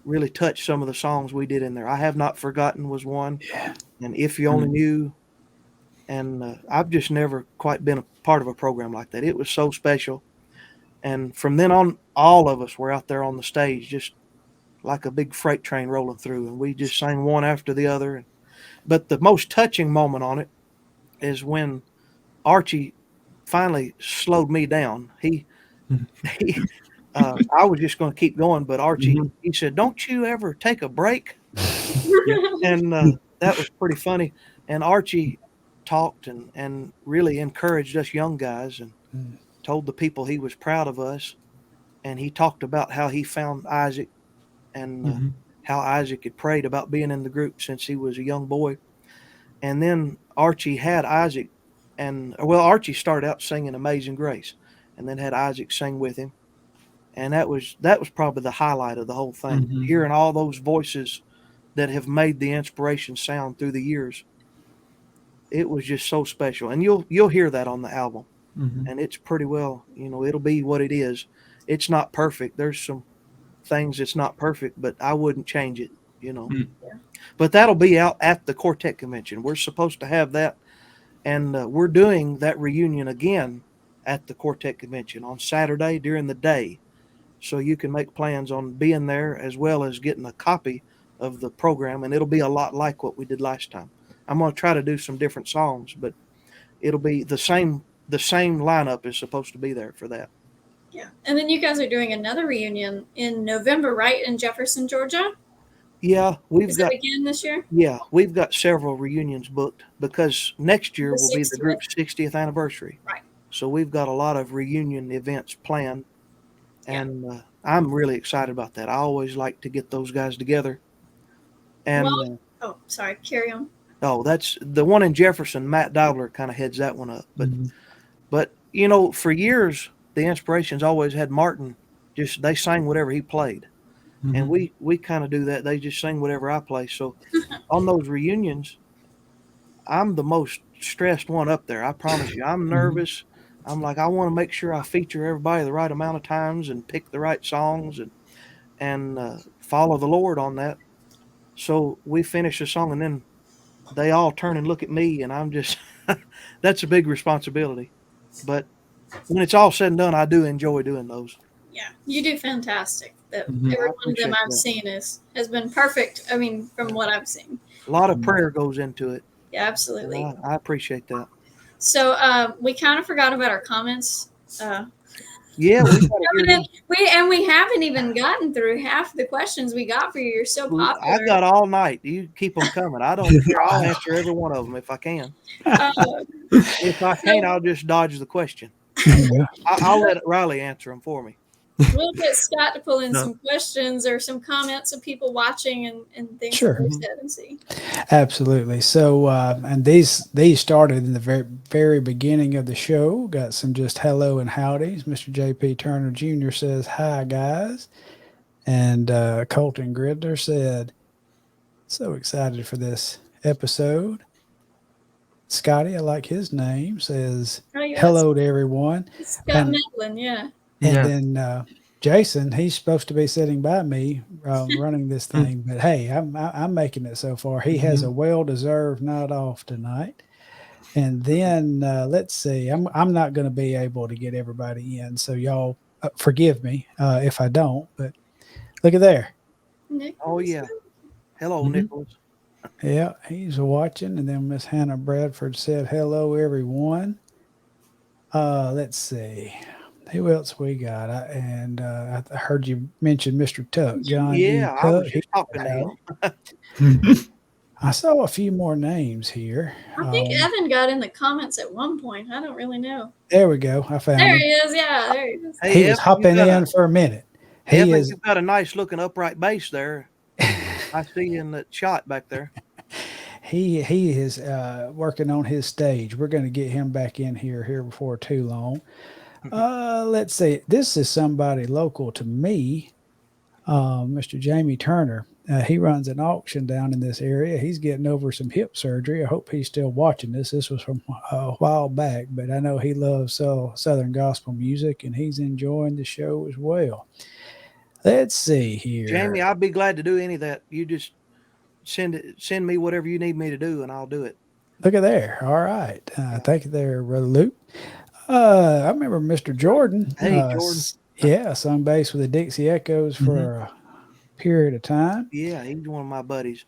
really touched some of the songs we did in there. I Have Not Forgotten was one, and If You Only Knew. And I've just never quite been a part of a program like that. It was so special. And from then on, all of us were out there on the stage, just like a big freight train rolling through, and we just sang one after the other. But the most touching moment on it is when Archie finally slowed me down. I was just going to keep going, but Archie, he said, "Don't you ever take a break?" And that was pretty funny. And Archie talked and really encouraged us young guys and told the people he was proud of us. And he talked about how he found Isaac and how Isaac had prayed about being in the group since he was a young boy. And then Archie had Isaac, Archie started out singing Amazing Grace and then had Isaac sing with him. And that was probably the highlight of the whole thing, hearing all those voices that have made the Inspiration sound through the years. It was just so special. And you'll hear that on the album. And it's pretty well, it'll be what it is. It's not perfect. There's some things that's not perfect, but I wouldn't change it, But that'll be out at the Quartet Convention. We're supposed to have that, and we're doing that reunion again at the Quartet Convention on Saturday during the day. So you can make plans on being there as well as getting a copy of the program, and it'll be a lot like what we did last time. I'm going to try to do some different songs, but it'll be the same lineup is supposed to be there for that. Yeah. And then you guys are doing another reunion in November, right, in Jefferson, Georgia? Yeah, Is it again this year? Yeah, we've got several reunions booked because next year will be the group's 60th anniversary. Right. So we've got a lot of reunion events planned, and I'm really excited about that. I always like to get those guys together. And Oh, sorry. Carry on. Oh, that's the one in Jefferson. Matt Dowler kind of heads that one up. Mhm. But for years the Inspirations always had Martin. Just they sang whatever he played, and Mhm. we kind of do that. They just sing whatever I play. So on those reunions, I'm the most stressed one up there. I promise you, I'm Mhm. nervous. I'm like, I want to make sure I feature everybody the right amount of times and pick the right songs and follow the Lord on that. So we finish the song, and then they all turn and look at me, and I'm just that's a big responsibility. But when it's all said and done, I do enjoy doing those. Yeah, you do fantastic. That Mhm. every I one of them appreciate I've that. seen has been perfect. I mean, from what I've seen. A lot of Mhm. prayer goes into it, Yeah, and absolutely. I appreciate that. So we kind of forgot about our comments. Yeah, we got to hear these. We haven't even gotten through half the questions we got for you. You're so I popular. got all night. You keep them coming. I don't care. I'll answer every one of them if I can. Uh, If I can't, so I'll just dodge the question. Yeah. I'll let Riley answer them for me. we'll get Scott to pull in No. some questions or some comments of people watching and things that Sure. they Mhm. said and see. Absolutely. So, and these started in the very beginning of the show. Got some just hello and howdies. Mr. J.P. Turner Jr. says hi guys, and Colton Gridler said so excited for this episode. Scotty, I like his name, says Oh, yeah, hello to everyone, Scott and Medlin, yeah. Yeah. then Jason, he's supposed to be sitting by me running this thing, but hey, I'm making it so far. He has a well-deserved night off tonight. And then let's see, I'm not going to be able to get everybody in, so y'all forgive me if I don't. But look at there, Oh Nicholas. yeah. Hello, Mhm. Nicholas. Yeah, he's watching. And then Miss Hannah Bradford said hello, everyone. Let's see. Who else we got? I heard you mention Mr. Tuck, John G. Yeah, I Tuck. was He just talking said to howdy. him. I saw a few more names here. I think Evan got in the comments at one point. I don't really know. There we go. I found There him. he is. Yeah, there he is. Hey, He was hopping in for a minute. He Evan, is. you've got a nice looking upright bass there. I see you in that shot back there. He is working on his stage. We're going to get him back in here before too long. Let's see. This is somebody local to me, Mr. Jamie Turner. He runs an auction down in this area. He's getting over some hip surgery. I hope he's still watching this. This was from a while back, but I know he loves Southern gospel music and he's enjoying the show as well. Let's see here. Jamie, I'd be glad to do any of that. You just send me whatever you need me to do, and I'll do it. Look at there. All right. Yeah. Thank you there, Brother Luke. I remember Mr. Jordan. Hey, Jordan. Yeah, sung bass with the Dixie Echoes for a period of time. Yeah, he's one of my buddies.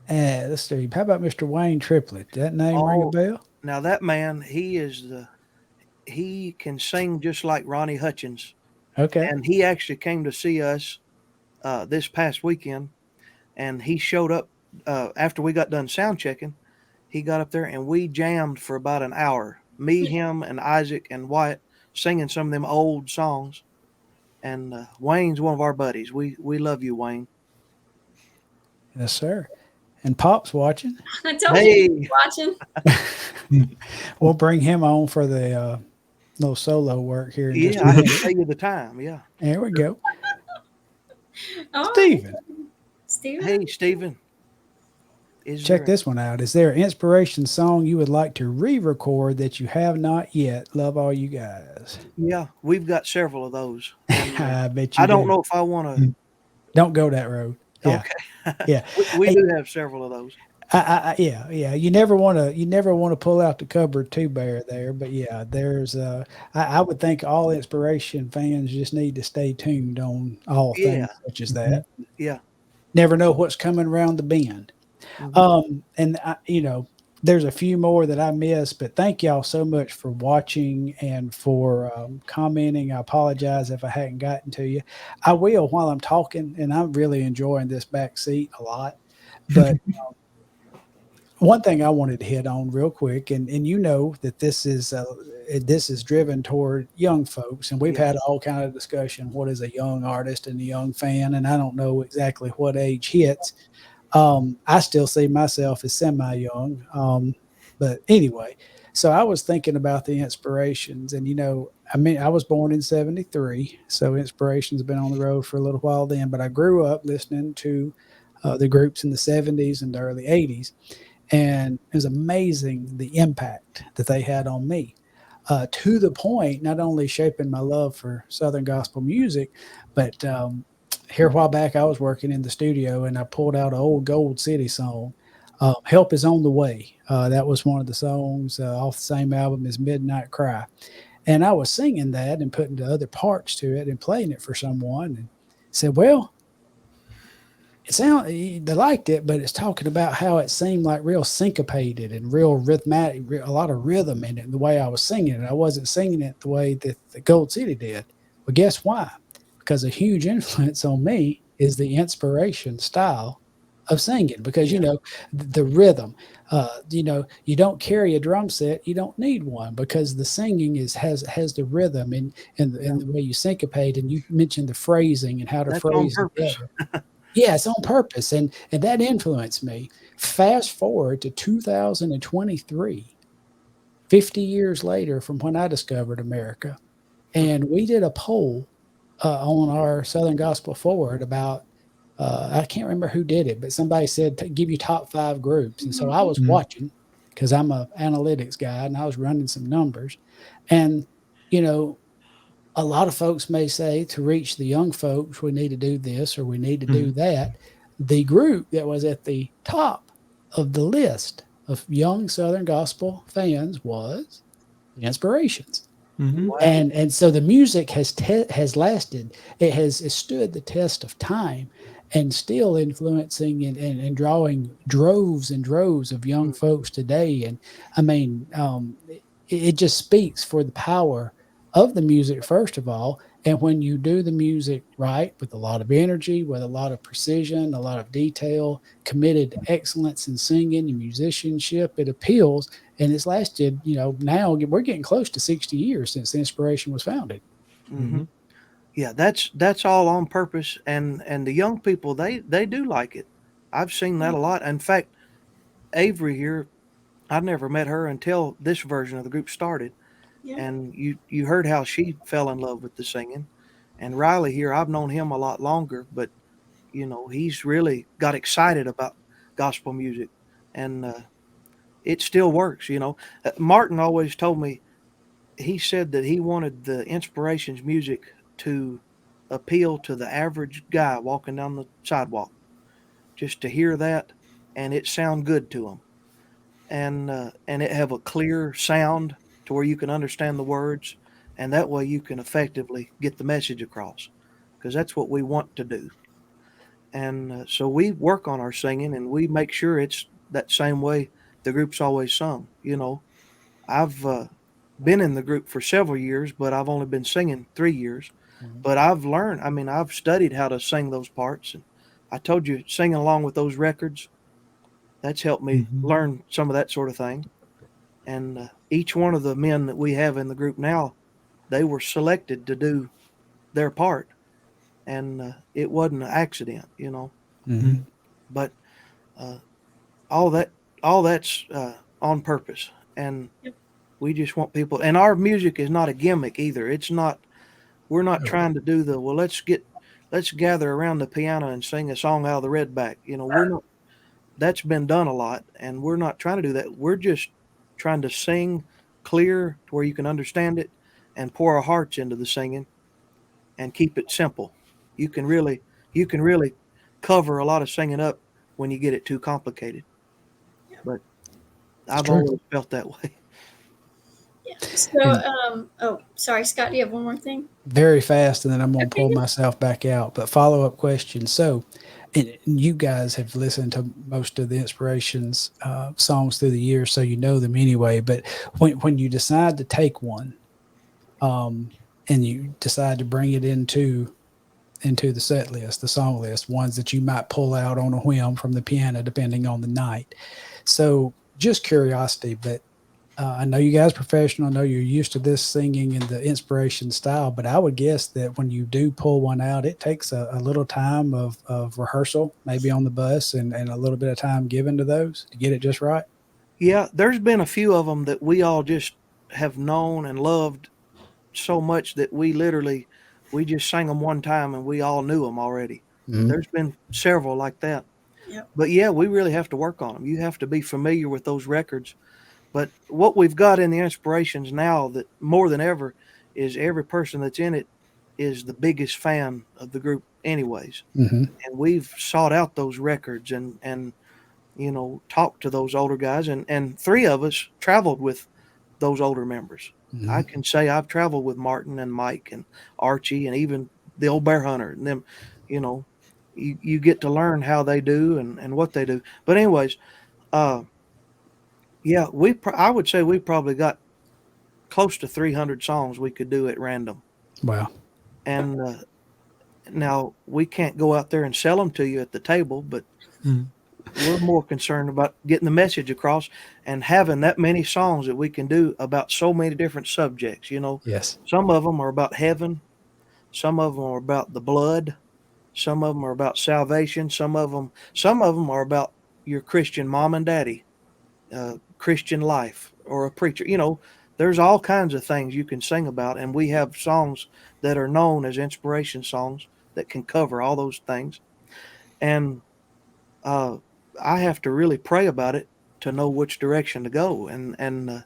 Let's see. How about Mr. Wayne Triplett? That name ring a Oh, bell? now that man, he can sing just like Ronnie Hutchins, Okay. and he actually came to see us this past weekend, and he showed up after we got done sound checking. He got up there and we jammed for about an hour. Me, him, and Isaac and Wyatt singing some of them old songs. And Wayne's one of our buddies. We love you, Wayne. Yes, sir. And Pop's watching. I told you Hey, he was watching. We'll bring him on for the little solo work here in just yeah, a I can minute. tell you the time. Yeah. There we go. Oh, Steven, Steven. Hey, Stephen. check this one out. Is there an inspiration song you would like to re-record that you have not yet? Love all you guys. Yeah, we've got several of those. And, I bet you I don't do. know if I want to. Don't go that road. Yeah. Okay. Yeah. we Hey, do have several of those. yeah. You never want to pull out the cupboard too bare there, but yeah, there's I would think all inspiration fans just need to stay tuned on all Yeah. things such as that. Yeah. Never know what's coming around the bend. And there's a few more that I missed, but thank y'all so much for watching and for commenting. I apologize if I hadn't gotten to you. I will while I'm talking, and I'm really enjoying this back seat a lot. But one thing I wanted to hit on real quick, and you know that this is driven toward young folks, and we've Yeah. had all kind of discussion. What is a young artist and a young fan? And I don't know exactly what age hits. I still see myself as semi young, but anyway. So I was thinking about the inspirations, and I mean, I was born in '73, so inspirations have been on the road for a little while then. But I grew up listening to the groups in the '70s and the early '80s, and it was amazing the impact that they had on me. To the point, not only shaping my love for Southern gospel music, but here a while back, I was working in the studio and I pulled out an old Gold City song. Help is on the way. That was one of the songs off the same album as Midnight Cry. And I was singing that and putting the other parts to it and playing it for someone and said, well, they liked it, but it's talking about how it seemed like real syncopated and real rhythmatic, a lot of rhythm in it. The way I was singing it, I wasn't singing it the way that the Gold City did. Well, guess why? Because a huge influence on me is the inspiration style of singing. Because Yeah. the rhythm. You don't carry a drum set, you don't need one because the singing has the rhythm and the way you syncopate. And you mentioned the phrasing and how to That's on phrase purpose. together. Yeah, it's on purpose, and that influenced me. Fast forward to 2023, 50 years later from when I discovered America, and we did a poll on our Southern Gospel Forward about I can't remember who did it, but somebody said give you top 5 groups, and so I was Mhm. watching because I'm a analytics guy and I was running some numbers, and you know a lot of folks may say to reach the young folks, we need to do this or we need to do Mhm. that. The group that was at the top of the list of young Southern gospel fans was the Inspirations. Mhm. Wow. And so the music has lasted. It stood the test of time and still influencing and drawing droves and droves of young Mm. folks today. And I mean, it just speaks for the power of the music, first of all. And when you do the music right with a lot of energy, with a lot of precision, a lot of detail, committed to excellence in singing and musicianship, it appeals, and it's lasted, now we're getting close to 60 years since the Inspiration was founded. Hmm. Mhm. Yeah, that's all on purpose, and the young people they do like it. I've seen that a lot. In fact, Avery here, I never met her until this version of the group started, Yeah. and you heard how she fell in love with the singing. And Riley here, I've known him a lot longer, but he's really got excited about gospel music, and it still works. Martin always told me he said that he wanted the Inspirations music to appeal to the average guy walking down the sidewalk, just to hear that and it sound good to him, and it have a clear sound to where you can understand the words, and that way you can effectively get the message across, because that's what we want to do. And so we work on our singing and we make sure it's that same way the group's always sung. I've been in the group for several years, but I've only been singing 3 years. Mhm. But I've learned. I mean, I've studied how to sing those parts, and I told you, singing along with those records, that's helped me Mhm. learn some of that sort of thing. And each one of the men that we have in the group now, they were selected to do their part, and it wasn't an accident. Mhm. Mhm. But uh, all that, all that's on purpose, and Yep. we just want people. And our music is not a gimmick either. It's not. We're not Oh, trying to do the well. Let's gather around the piano and sing a song out of the redback. We're not. That's been done a lot, and we're not trying to do that. We're just trying to sing clear to where you can understand it, and pour our hearts into the singing, and keep it simple. You can really, you can really cover a lot of singing up when you get it too complicated. But it's I've true. always felt that way. Yeah. So, And oh, sorry, Scott, do you have one more thing? very fast, and then I'm going to Okay. pull myself back out. But follow up question. So, and you guys have listened to most of the Inspirations songs through the years, so you know them anyway. But when you decide to take one, um, and you decide to bring it into the set list, the song list, ones that you might pull out on a whim from the piano, depending on the night. So just curiosity, but I know you guys are professional. I know you're used to this singing and the inspiration style, but I would guess that when you do pull one out, it takes a little time of rehearsal, maybe on the bus, and a little bit of time given to those to get it just right. Yeah, there's been a few of them that we all just have known and loved so much that we just sang them one time and we all knew them already. Mhm. There's been several like that. Yep. But yeah, we really have to work on them. You have to be familiar with those records. But what we've got in the inspirations now that more than ever is every person that's in it is the biggest fan of the group anyways. Hmm. And we've sought out those records and talked to those older guys and three of us traveled with those older members. Hmm. I can say I've traveled with Martin and Mike and Archie and even the old bear hunter and them, you know, you get to learn how they do and what they do. But anyways, uh, yeah, I would say we probably got close to 300 songs we could do at random. Wow. And now we can't go out there and sell them to you at the table, but Mhm. we're more concerned about getting the message across and having that many songs that we can do about so many different subjects. Yes. Some of them are about heaven, some of them are about the blood, some of them are about salvation, some of them are about your Christian mom and daddy, Christian life, or a preacher. There's all kinds of things you can sing about, and we have songs that are known as inspiration songs that can cover all those things. And uh, I have to really pray about it to know which direction to go and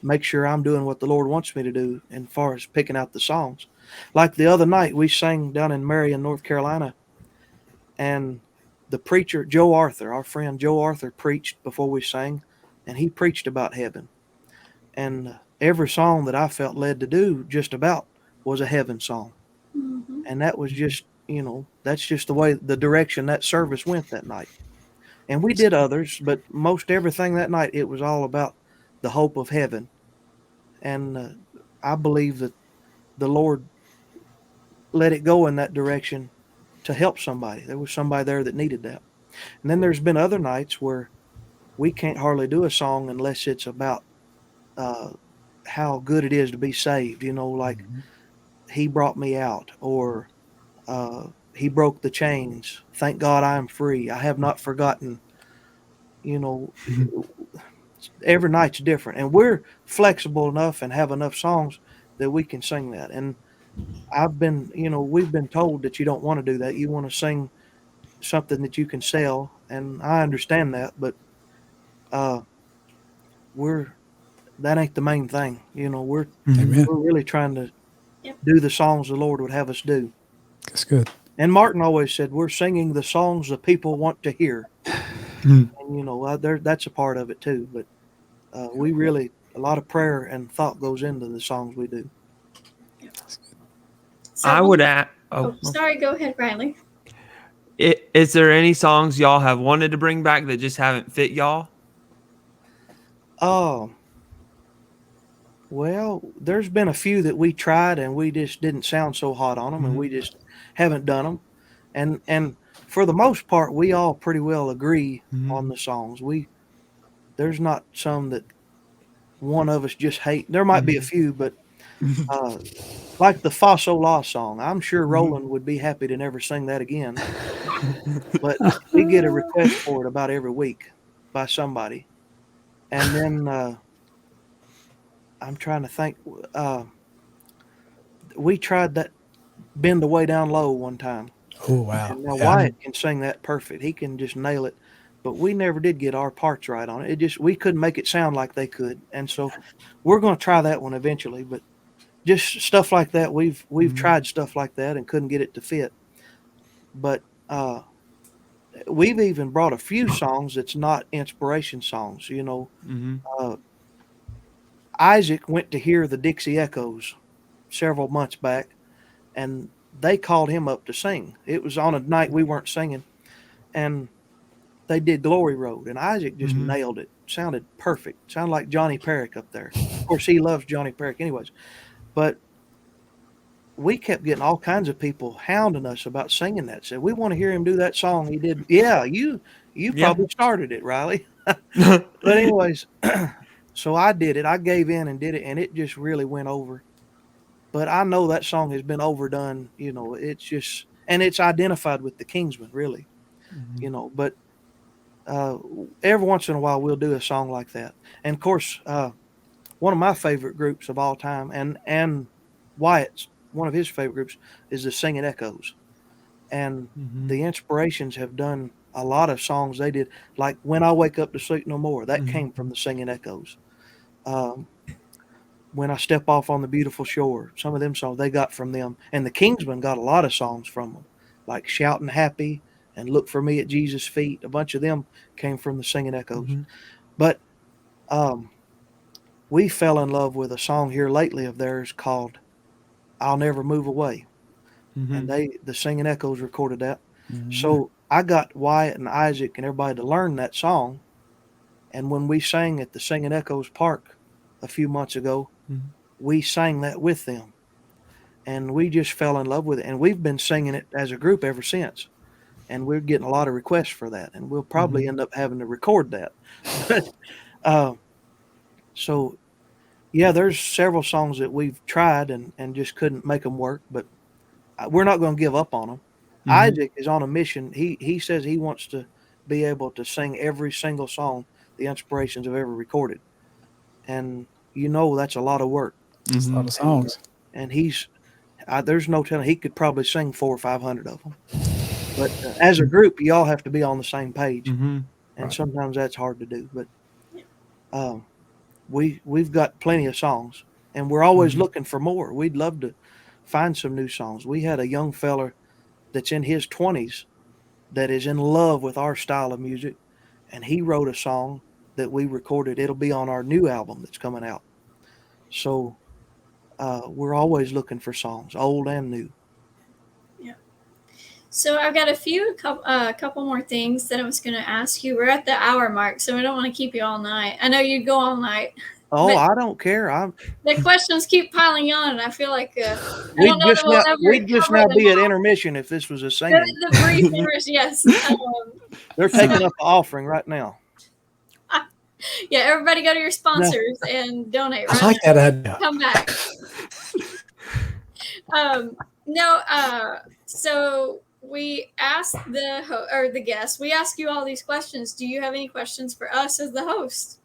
make sure I'm doing what the Lord wants me to do as far as picking out the songs. Like the other night, we sang down in Marion, North Carolina, and the preacher, Joe Arthur, our friend Joe Arthur, preached before we sang, and he preached about heaven. And every song that I felt led to do just about was a heaven song. Mm-hmm. And that was just, that's just the way, the direction that service went that night. And we did others, but most everything that night, it was all about the hope of heaven. And I believe that the Lord let it go in that direction to help somebody. There was somebody there that needed that. And then there's been other nights where we can't hardly do a song unless it's about uh, how good it is to be saved. Like Mhm. He brought me out, or He broke the chains. Thank God I am free. I have not forgotten. You know, every night's different, and we're flexible enough and have enough songs that we can sing that. And we've been told that you don't want to do that. You want to sing something that you can sell, and I understand that, but uh, we're that ain't the main thing. We're Mhm. Amen. we're really trying to Yep. do the songs the Lord would have us do. That's good. And Martin always said, "We're singing the songs the people want to hear," Mhm. and that's a part of it too. But we really a lot of prayer and thought goes into the songs we do. So, I would add. oh, sorry. Go ahead, Riley. Is there any songs y'all have wanted to bring back that just haven't fit y'all? Oh, well, there's been a few that we tried and we just didn't sound so hot on them, and we just haven't done them. And for the most part, we all pretty well agree on the songs. There's not some that one of us just hate. There might be a few, but uh, like the Fa Sol La song, I'm sure Roland would be happy to never sing that again. But we get a request for it about every week by somebody. And then I'm trying to think. We tried that Bend the Way Down Low one time. Oh wow. And now Yeah. Wyatt can sing that perfect. He can just nail it. But we never did get our parts right on it. We couldn't make it sound like they could. And so we're going to try that one eventually. But just stuff like that, we've tried stuff like that and couldn't get it to fit. But we've even brought a few songs that's not inspiration songs. Mhm. Uh, Isaac went to hear the Dixie Echoes several months back, and they called him up to sing. It was on a night we weren't singing, and they did Glory Road, and Isaac just Mhm. nailed it. Sounded perfect. Sounded like Johnny Perrick up there. Of course, he loves Johnny Perrick anyways. But we kept getting all kinds of people hounding us about singing that. Said, we want to hear him do that song he did. Yeah, you Yeah. probably started it, Riley. But anyways, so I did it. I gave in and did it, and it just really went over. But I know that song has been overdone. It's just, and it's identified with the Kingsmen, really. But uh, every once in a while we'll do a song like that. And of course, one of my favorite groups of all time, and Wyatt's one of his favorite groups, is the Singing Echoes. And the Inspirations have done a lot of songs they did, like "When I Wake Up to Sleep No More." That came from the Singing Echoes. Um, "When I Step Off on the Beautiful Shore," some of them songs they got from them. And the Kingsmen got a lot of songs from them, like "Shouting Happy" and "Look for Me at Jesus' Feet." A bunch of them came from the Singing Echoes. But we fell in love with a song here lately of theirs called "I'll Never Move Away." And the Singing Echoes recorded that. So I got Wyatt and Isaac and everybody to learn that song. And when we sang at the Singing Echoes Park a few months ago, we sang that with them. And we just fell in love with it. And we've been singing it as a group ever since. And we're getting a lot of requests for that. And we'll probably end up having to record that. But, so, yeah, there's several songs that we've tried and just couldn't make them work. But we're not going to give up on them. Isaac is on a mission. He says he wants to be able to sing every single song the Inspirations have ever recorded. And that's a lot of work. It's a lot of songs. And there's no telling, he could probably sing 400 or 500 of them. But as a group, you all have to be on the same page. And sometimes that's hard to do. But we've got plenty of songs, and we're always looking for more. We'd love to find some new songs. We had a young fella that's in his 20s that is in love with our style of music, and he wrote a song that we recorded. It'll be on our new album that's coming out. So we're always looking for songs, old and new. Yeah. So I've got a couple more things that I was going to ask you. We're at the hour mark, so I don't want to keep you all night. I know you'd go all night. Oh, I don't care. The questions keep piling on, and I feel like we'd just now be at intermission if this was a singing. The brief intermission, yes. They're taking up the offering right now. Yeah, everybody go to your sponsors and donate. Right? I like that idea. Come back. So we asked the guests. We ask you all these questions. Do you have any questions for us as the host?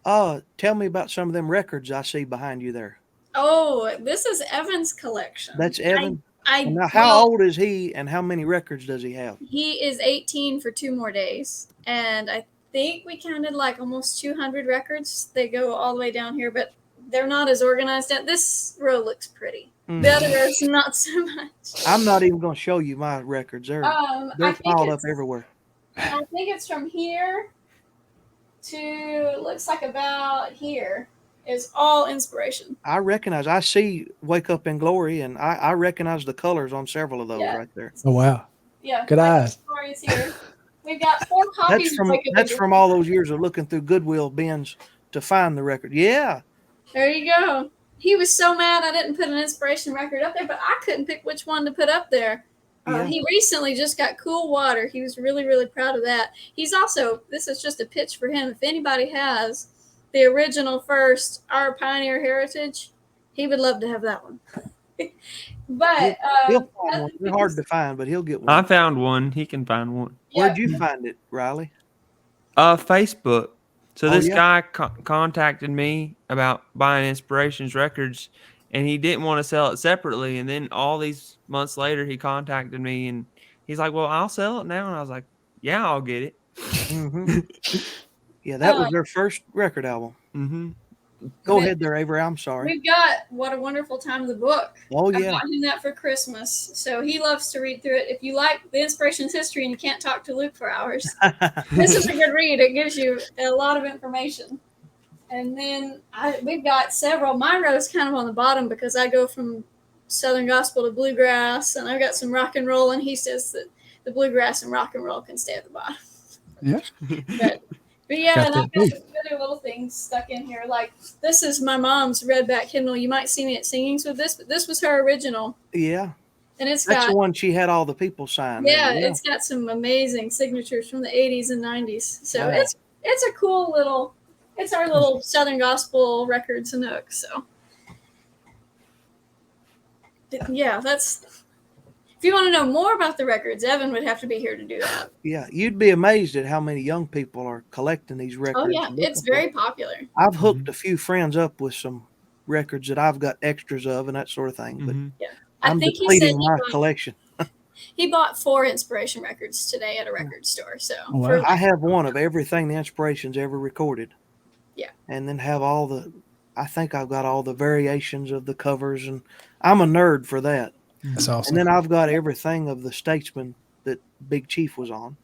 Tell me about some of them records I see behind you there. Oh, this is Evan's collection. That's Evan? Now, how old is he, and how many records does he have? He is 18 for 2 more days. And I think we counted like almost 200 records. They go all the way down here, but they're not as organized. This row looks pretty. The other row's not so much. I'm not even going to show you my records. They're piled up everywhere. I think it's from here to looks like about here is all Inspiration. I see Wake Up in Glory, and I recognize the colors on several of those right there. Oh, wow. Yeah. Good eyes. Glory's here. We've got 4 copies. That's from all those years of looking through Goodwill bins to find the record. Yeah. There you go. He was so mad I didn't put an Inspiration record up there, but I couldn't pick which one to put up there. He recently just got Cool Water. He was really, really proud of that. He's also, this is just a pitch for him. If anybody has the original first Our Pioneer Heritage, he would love to have that one. But he'll find one. They're hard to find, but he'll get one. I found one. He can find one. Where'd you find it, Riley? Facebook. So this guy contacted me about buying Inspirations records, and he didn't want to sell it separately. And then all these months later, he contacted me, and he's like, "Well, I'll sell it now." And I was like, "Yeah, I'll get it." Yeah, that was their first record album. Go ahead there, Avery. I'm sorry. We've got What a Wonderful Time, the book. Oh, yeah. I got him that for Christmas. So he loves to read through it. If you like the Inspirations history and you can't talk to Luke for hours, this is a good read. It gives you a lot of information. And then we've got several. My row's kind of on the bottom because I go from Southern Gospel to Bluegrass, and I've got some rock and roll, and he says that the Bluegrass and rock and roll can stay at the bottom. Yeah. But yeah, and I've got some other little things stuck in here. Like, this is my mom's redback hymnal. You might see me at singings with this, but this was her original. Yeah. And that's the one she had all the people sign. Yeah, it's got some amazing signatures from the 80s and 90s. So it's a cool little. It's our little Southern Gospel Records nook. So yeah, that's. If you want to know more about the records, Evan would have to be here to do that. Yeah, you'd be amazed at how many young people are collecting these records. Oh yeah, it's very popular. I've hooked a few friends up with some records that I've got extras of and that sort of thing. But Yeah, I'm think he said depleting my collection. He bought 4 Inspiration records today at a record store. So Wow. I have one of everything the Inspirations ever recorded. Yeah. And then have I think I've got all the variations of the covers, and I'm a nerd for that. That's awesome. And then I've got everything of the Statesman that Big Chief was on.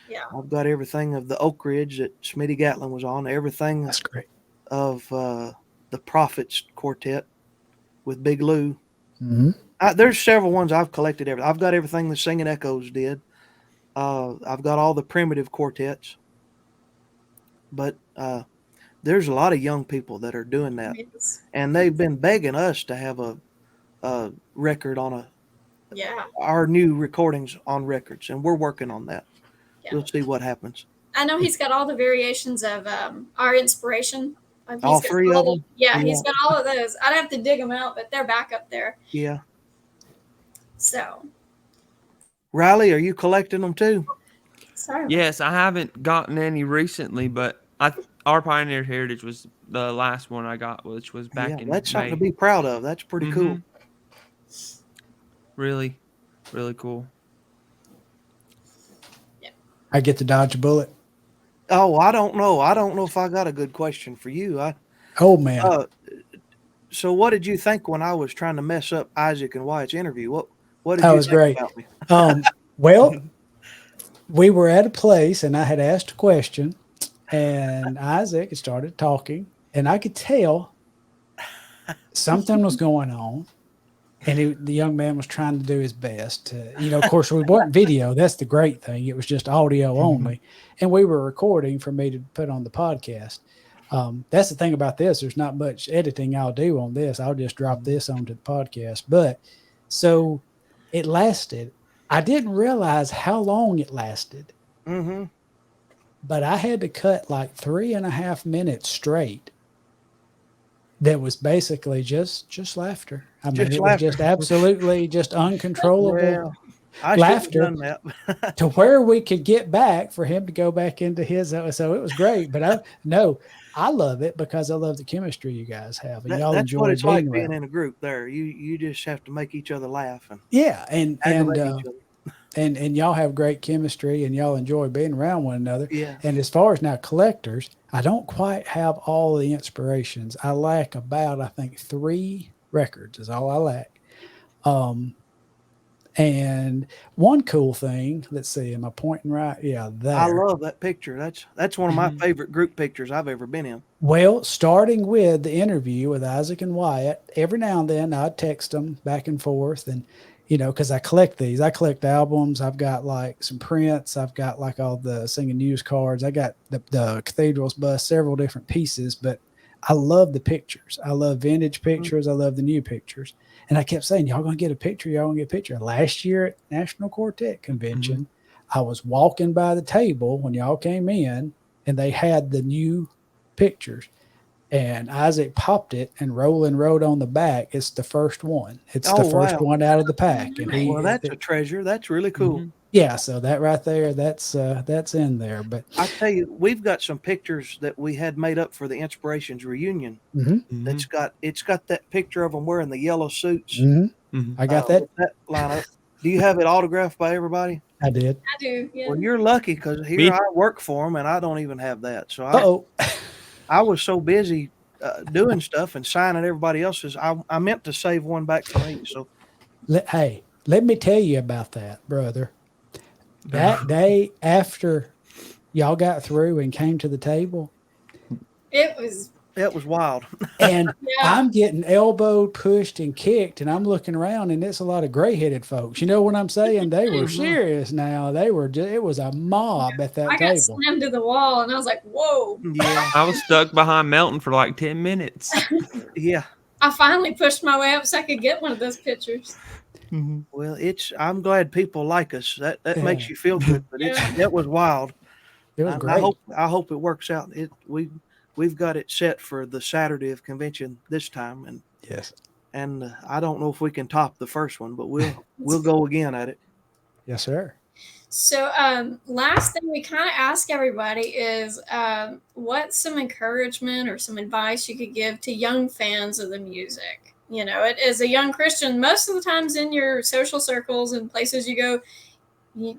Yeah. I've got everything of the Oak Ridge that Smitty Gatlin was on. Everything That's great. of the Prophets Quartet with Big Lou. Mm-hmm. There's several ones I've collected. I've got everything the Singing Echoes did. I've got all the Primitive quartets. But there's a lot of young people that are doing that, and they've been begging us to have a record on our new recordings on records, and we're working on that. Yeah. We'll see what happens. I know he's got all the variations of our Inspiration. All 3 of them? Yeah, he's got all of those. I'd have to dig them out, but they're back up there. Yeah. So. Riley, are you collecting them too? Sorry. Yes, I haven't gotten any recently, but our Pioneer Heritage was the last one I got, which was back in that's May. something to be proud of. That's pretty cool. Really, really cool. Yeah. I get to dodge a bullet. Oh, I don't know. I don't know if I got a good question for you. Oh, man. So what did you think when I was trying to mess up Isaac and Wyatt's interview? What did that you was think great. about me? Well, we were at a place, and I had asked a question, and Isaac started talking, and I could tell something was going on. And the young man was trying to do his best. Of course, we weren't video. That's the great thing. It was just audio only. And we were recording for me to put on the podcast. That's the thing about this. There's not much editing I'll do on this. I'll just drop this onto the podcast. But so it lasted. I didn't realize how long it lasted. Mm-hmm. But I had to cut like 3.5 minutes straight. That was basically just laughter. I mean, it was just absolutely just uncontrollable laughter to where we could get back for him to go back into his. So it was great. But I love it because I love the chemistry you guys have, and y'all that's enjoy what it's like being in a group. There, you just have to make each other laugh. And y'all have great chemistry, and y'all enjoy being around one another. Yeah. And as far as now collectors, I don't quite have all the Inspirations. I lack about, I think, 3 records is all I lack. And one cool thing, let's see, am I pointing right? Yeah, there. I love that picture. That's one of my favorite group pictures I've ever been in. Well, starting with the interview with Isaac and Wyatt, every now and then I'd text them back and forth, and because I collect these. I collect albums. I've got like some prints. I've got like all the Singing News cards. I got the Cathedrals bus, several different pieces, but I love the pictures. I love vintage pictures. I love the new pictures. And I kept saying, y'all going to get a picture. Y'all going to get a picture. Last year at National Quartet Convention, I was walking by the table when y'all came in, and they had the new pictures. And Isaac popped it, and Roland wrote on the back, it's the first one. It's the first one out of the pack. And that's a treasure. That's really cool. Yeah, so that right there, that's in there. But I tell you, we've got some pictures that we had made up for the Inspirations reunion. It's got that picture of them wearing the yellow suits. I got that lineup. Do you have it autographed by everybody? I did. I do. Yeah. Well, you're lucky because here I work for them, and I don't even have that. So I was so busy doing stuff and signing everybody else's. I meant to save one back for me. So, hey, let me tell you about that, brother. That day after y'all got through and came to the table, it was wild. And I'm getting elbowed, pushed, and kicked, and I'm looking around, and it's a lot of gray-headed folks. You know what I'm saying? They were serious now. They were it was a mob at that table. I got slammed to the wall, and I was like, whoa. Yeah. I was stuck behind Melton for like 10 minutes. Yeah. I finally pushed my way up so I could get one of those pictures. Well, I'm glad people like us. That makes you feel good, but that was wild. It was And great. I hope it works out. We've got it set for the Saturday of convention this time, Yes. and I don't know if we can top the first one, but we'll go again at it. Yes, sir. So, last thing we kind of ask everybody is what's some encouragement or some advice you could give to young fans of the music? You know, it, as a young Christian, most of the times in your social circles and places you go,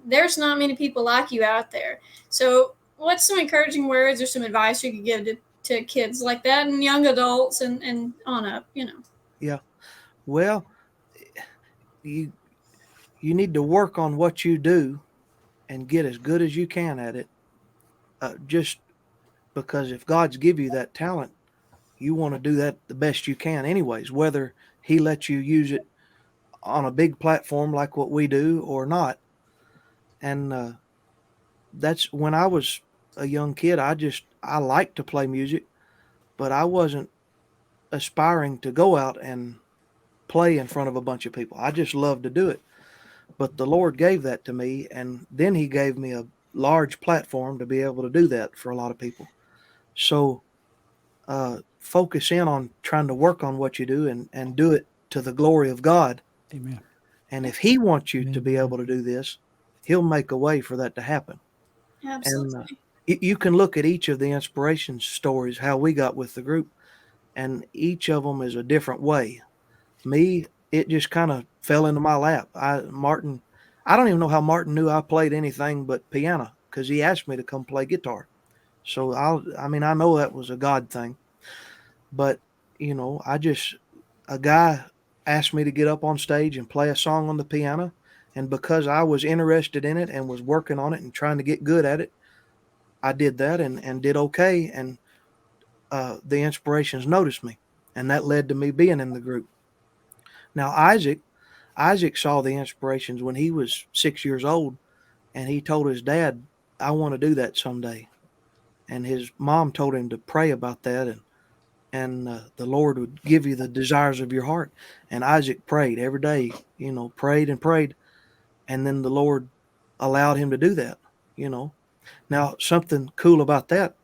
there's not many people like you out there. So, what's some encouraging words or some advice you could give to kids like that and young adults and on up, you know? Yeah. Well, you you need to work on what you do and get as good as you can at it. Just because if God's give you that talent, you want to do that the best you can, anyways. Whether He lets you use it on a big platform like what we do or not. And that's when I was a young kid. I liked to play music, but I wasn't aspiring to go out and play in front of a bunch of people. I just loved to do it. But the Lord gave that to me, and then He gave me a large platform to be able to do that for a lot of people. So focus in on trying to work on what you do and do it to the glory of God. Amen. And if He wants you to be Amen. able to do this, He'll make a way for that to happen. And Absolutely. you can look at each of the inspiration stories, how we got with the group, and each of them is a different way. Me, it just kind of fell into my lap. I don't even know how Martin knew I played anything but piano because he asked me to come play guitar. So I mean, I know that was a God thing, but you know, a guy asked me to get up on stage and play a song on the piano, and because I was interested in it and was working on it and trying to get good at it, I did that and did okay. And the inspirations noticed me, and that led to me being in the group. Now Isaac saw the inspirations when he was 6 years old, and he told his dad, "I want to do that someday." And his mom told him to pray about that, and the Lord would give you the desires of your heart. And Isaac prayed every day, you know, prayed and prayed, and then the Lord allowed him to do that. You know, now something cool about that,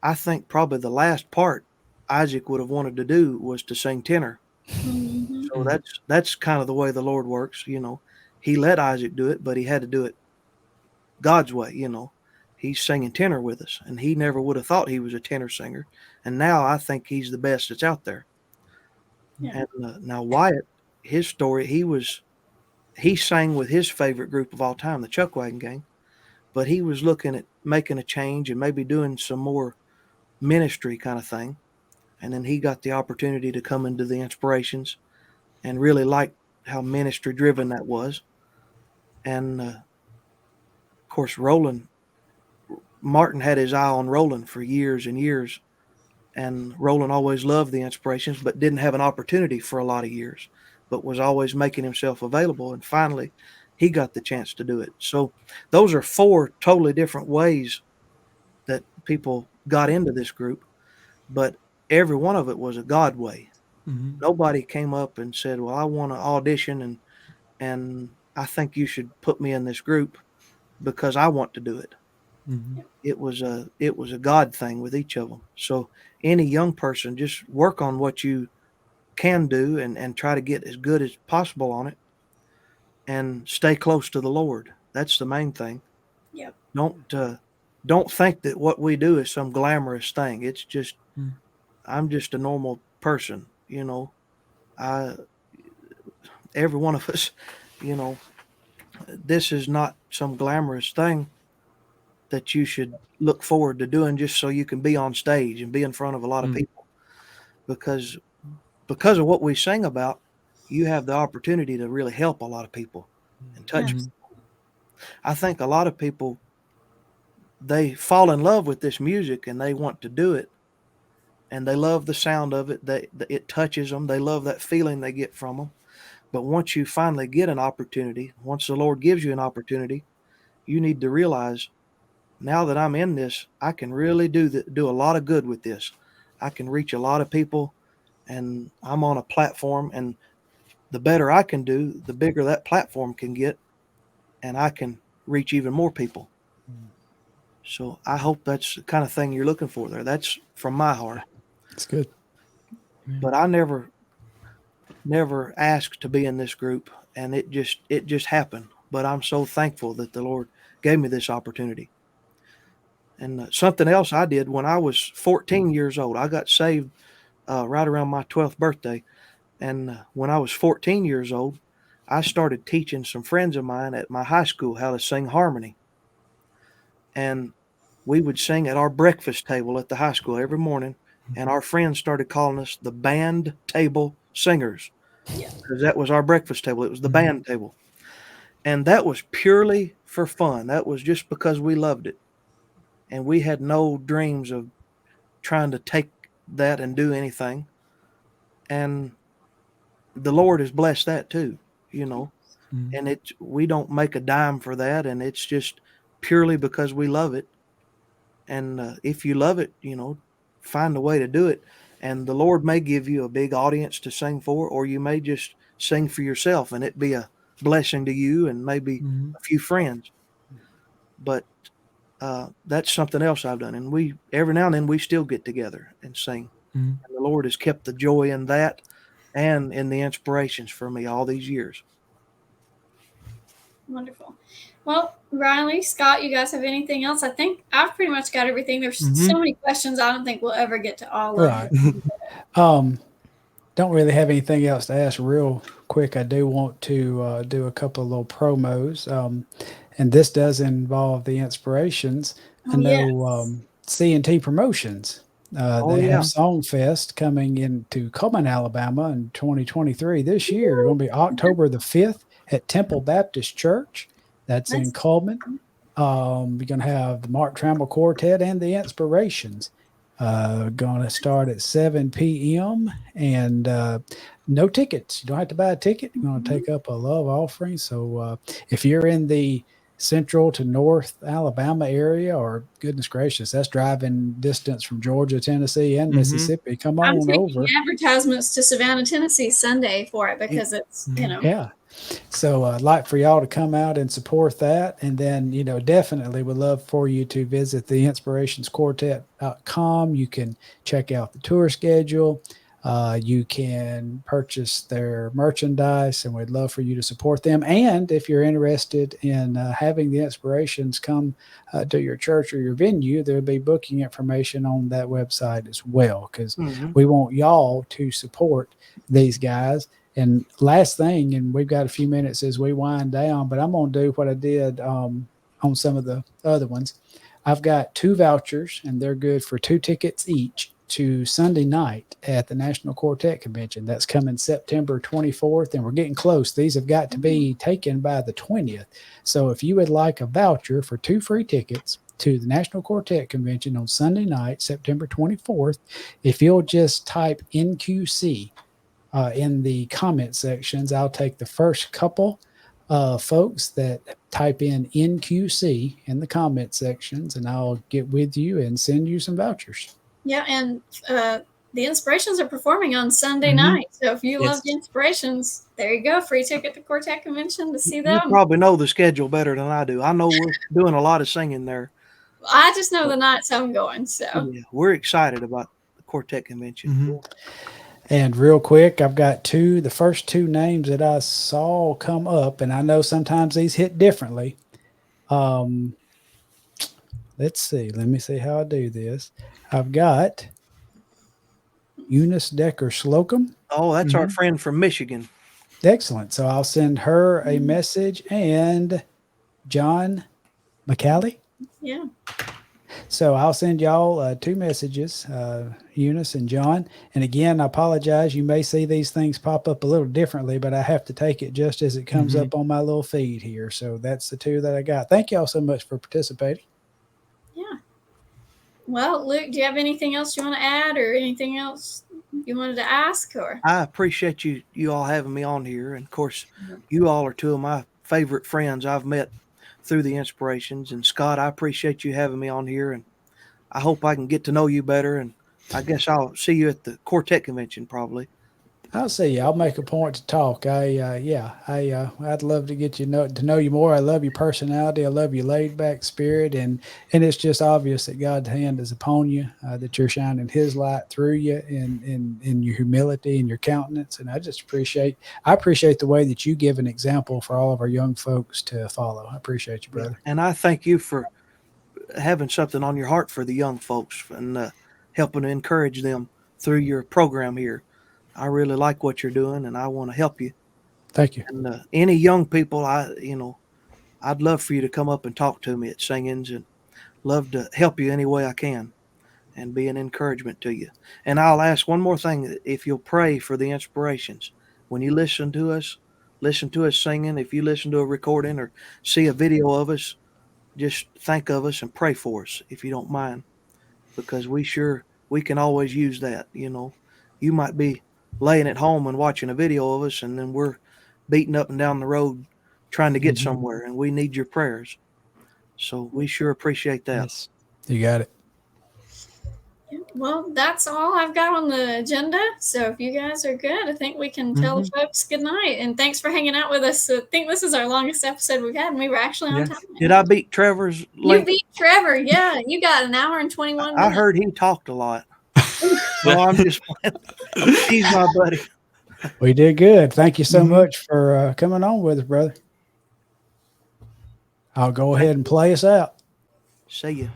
I think probably the last part Isaac would have wanted to do was to sing tenor. Mm-hmm. So that's kind of the way the Lord works. You know, He let Isaac do it, but he had to do it God's way. You know, he's singing tenor with us, and he never would have thought he was a tenor singer. And now I think he's the best that's out there. Yeah. And now Wyatt, his story, he sang with his favorite group of all time, the Chuckwagon Gang, but he was looking at making a change and maybe doing some more ministry kind of thing. And then he got the opportunity to come into the Inspirations and really liked how ministry driven that was. And of course, Martin had his eye on Roland for years and years. And Roland always loved the Inspirations, but didn't have an opportunity for a lot of years, but was always making himself available. And finally, he got the chance to do it. So those are four totally different ways that people got into this group, but every one of it was a God way. Mm-hmm. Nobody came up and said, "Well, I want to audition and I think you should put me in this group because I want to do it." Mm-hmm. It was a God thing with each of them. So any young person, just work on what you can do and try to get as good as possible on it and stay close to the Lord. That's the main thing. Yep. Don't uh, don't think that what we do is some glamorous thing. It's just I'm just a normal person, you know. I Every one of us, you know, this is not some glamorous thing that you should look forward to doing just so you can be on stage and be in front of a lot of Mm. people because of what we sing about, you have the opportunity to really help a lot of people and touch. Yes. I think a lot of people, they fall in love with this music and they want to do it and they love the sound of it. It touches them. They love that feeling they get from them. But once you finally get an opportunity, once the Lord gives you an opportunity, you need to realize, now that I'm in this, I can really do a lot of good with this. I can reach a lot of people, and I'm on a platform. And the better I can do, the bigger that platform can get, and I can reach even more people. So I hope that's the kind of thing you're looking for there. That's from my heart. It's good. But I never asked to be in this group, and it just happened. But I'm so thankful that the Lord gave me this opportunity. And something else I did when I was 14 years old, I got saved right around my 12th birthday. And when I was 14 years old, I started teaching some friends of mine at my high school how to sing harmony. And we would sing at our breakfast table at the high school every morning. And our friends started calling us the band table singers Yeah. because that was our breakfast table. It was the Mhm. band table. And that was purely for fun. That was just because we loved it. And we had no dreams of trying to take that and do anything. And the Lord has blessed that too, you know. Mhm. And we don't make a dime for that, and it's just purely because we love it. And if you love it, find a way to do it. And the Lord may give you a big audience to sing for, or you may just sing for yourself, and it be a blessing to you and maybe Mhm. a few friends. But that's something else I've done, and we every now and then we still get together and sing. Mhm. And the Lord has kept the joy in that and in the inspirations for me all these years. Wonderful. Well, Riley, Scott, you guys have anything else? I think I've pretty much got everything. There's so many questions. I don't think we'll ever get to all of Right. them. Don't really have anything else to ask real quick. I do want to do a couple of little promos. And this does involve the inspirations. I Oh, know yes. C&T Promotions. Oh They have yeah. Songfest coming into Cullman, Alabama in 2023 this year. It's going to be October the 5th at Temple Baptist Church. That's in That's Cullman. You're going to have the Mark Trammell Quartet and the Inspirations. Going to start at 7 p.m. and no tickets. You don't have to buy a ticket. You're going to take up a love offering. So if you're in the central to north Alabama area, or goodness gracious, that's driving distance from Georgia, Tennessee, and Mississippi. Come I'm on taking over. advertisements to Savannah, Tennessee Sunday for it because it's, Yeah. So I'd like for y'all to come out and support that. And then, definitely would love for you to visit the inspirationsquartet.com. You can check out the tour schedule. You can purchase their merchandise, and we'd love for you to support them. And if you're interested in having the Inspirations come to your church or your venue, there'll be booking information on that website as well, because Hmm. we want y'all to support these guys. And last thing, and we've got a few minutes as we wind down, but I'm going to do what I did on some of the other ones. I've got 2 vouchers, and they're good for 2 tickets each to Sunday night at the National Quartet Convention. That's coming September 24th, and we're getting close. These have got to be taken by the 20th. So if you would like a voucher for 2 free tickets to the National Quartet Convention on Sunday night, September 24th, if you'll just type NQC in the comment sections, I'll take the first couple folks that type in NQC in the comment sections, and I'll get with you and send you some vouchers. Yeah, and the Inspirations are performing on Sunday Mhm. night. So if you love Yes. the Inspirations, there you go. Free ticket to Quartet Convention to see You them. probably know the schedule better than I do. I know we're doing a lot of singing there. I just know the nights I'm going. So Yeah, we're excited about the Quartet Convention. And real quick, I've got the first 2 names that I saw come up, and I know sometimes these hit differently. Let's see. Let me see how I do this. I've got Eunice Decker Slocum. Oh, that's our friend from Michigan. Excellent. So I'll send her a message, and John McCallie. yeah. So I'll send y'all 2 messages, Eunice and John. And again, I apologize. You may see these things pop up a little differently, but I have to take it just as it comes up on my little feed here. So that's the 2 that I got. Thank y'all so much for participating. Yeah. Well, Luke, do you have anything else you want to add, or anything else you wanted to ask? Or I appreciate you all having me on here. And of course, you all are 2 of my favorite friends I've met through the Inspirations. And Scott, I appreciate you having me on here. And I hope I can get to know you better. And I guess I'll see you at the Quartet Convention probably. I'll see you. I'll make a point to talk. I'd love to get to know you more. I love your personality. I love your laid back spirit, and it's just obvious that God's hand is upon you, that you're shining His light through you, in your humility and your countenance. And I appreciate the way that you give an example for all of our young folks to follow. I appreciate you, Yeah. brother. And I thank you for having something on your heart for the young folks and helping to encourage them through your program here. I really like what you're doing, and I want to help you. Thank you. And any young people, I'd love for you to come up and talk to me at singings, and love to help you any way I can, and be an encouragement to you. And I'll ask one more thing: if you'll pray for the inspirations when you listen to us singing. If you listen to a recording or see a video of us, just think of us and pray for us if you don't mind, because we can always use that. You might be laying at home and watching a video of us, and then we're beating up and down the road trying to get Mhm. somewhere, and we need your prayers. So we sure appreciate that. Yes. You got it. Well, that's all I've got on the agenda. So if you guys are good, I think we can tell the folks good night. And thanks for hanging out with us. I think this is our longest episode we've had, and we were actually on Yes. time. Did I beat Trevor's You length? beat Trevor. Yeah, you got an hour and 21 I minutes. heard he talked a lot. No, I'm just playing. He's my buddy. We did good. Thank you so Mhm. much for coming on with us, brother. I'll go ahead and play us out. See you.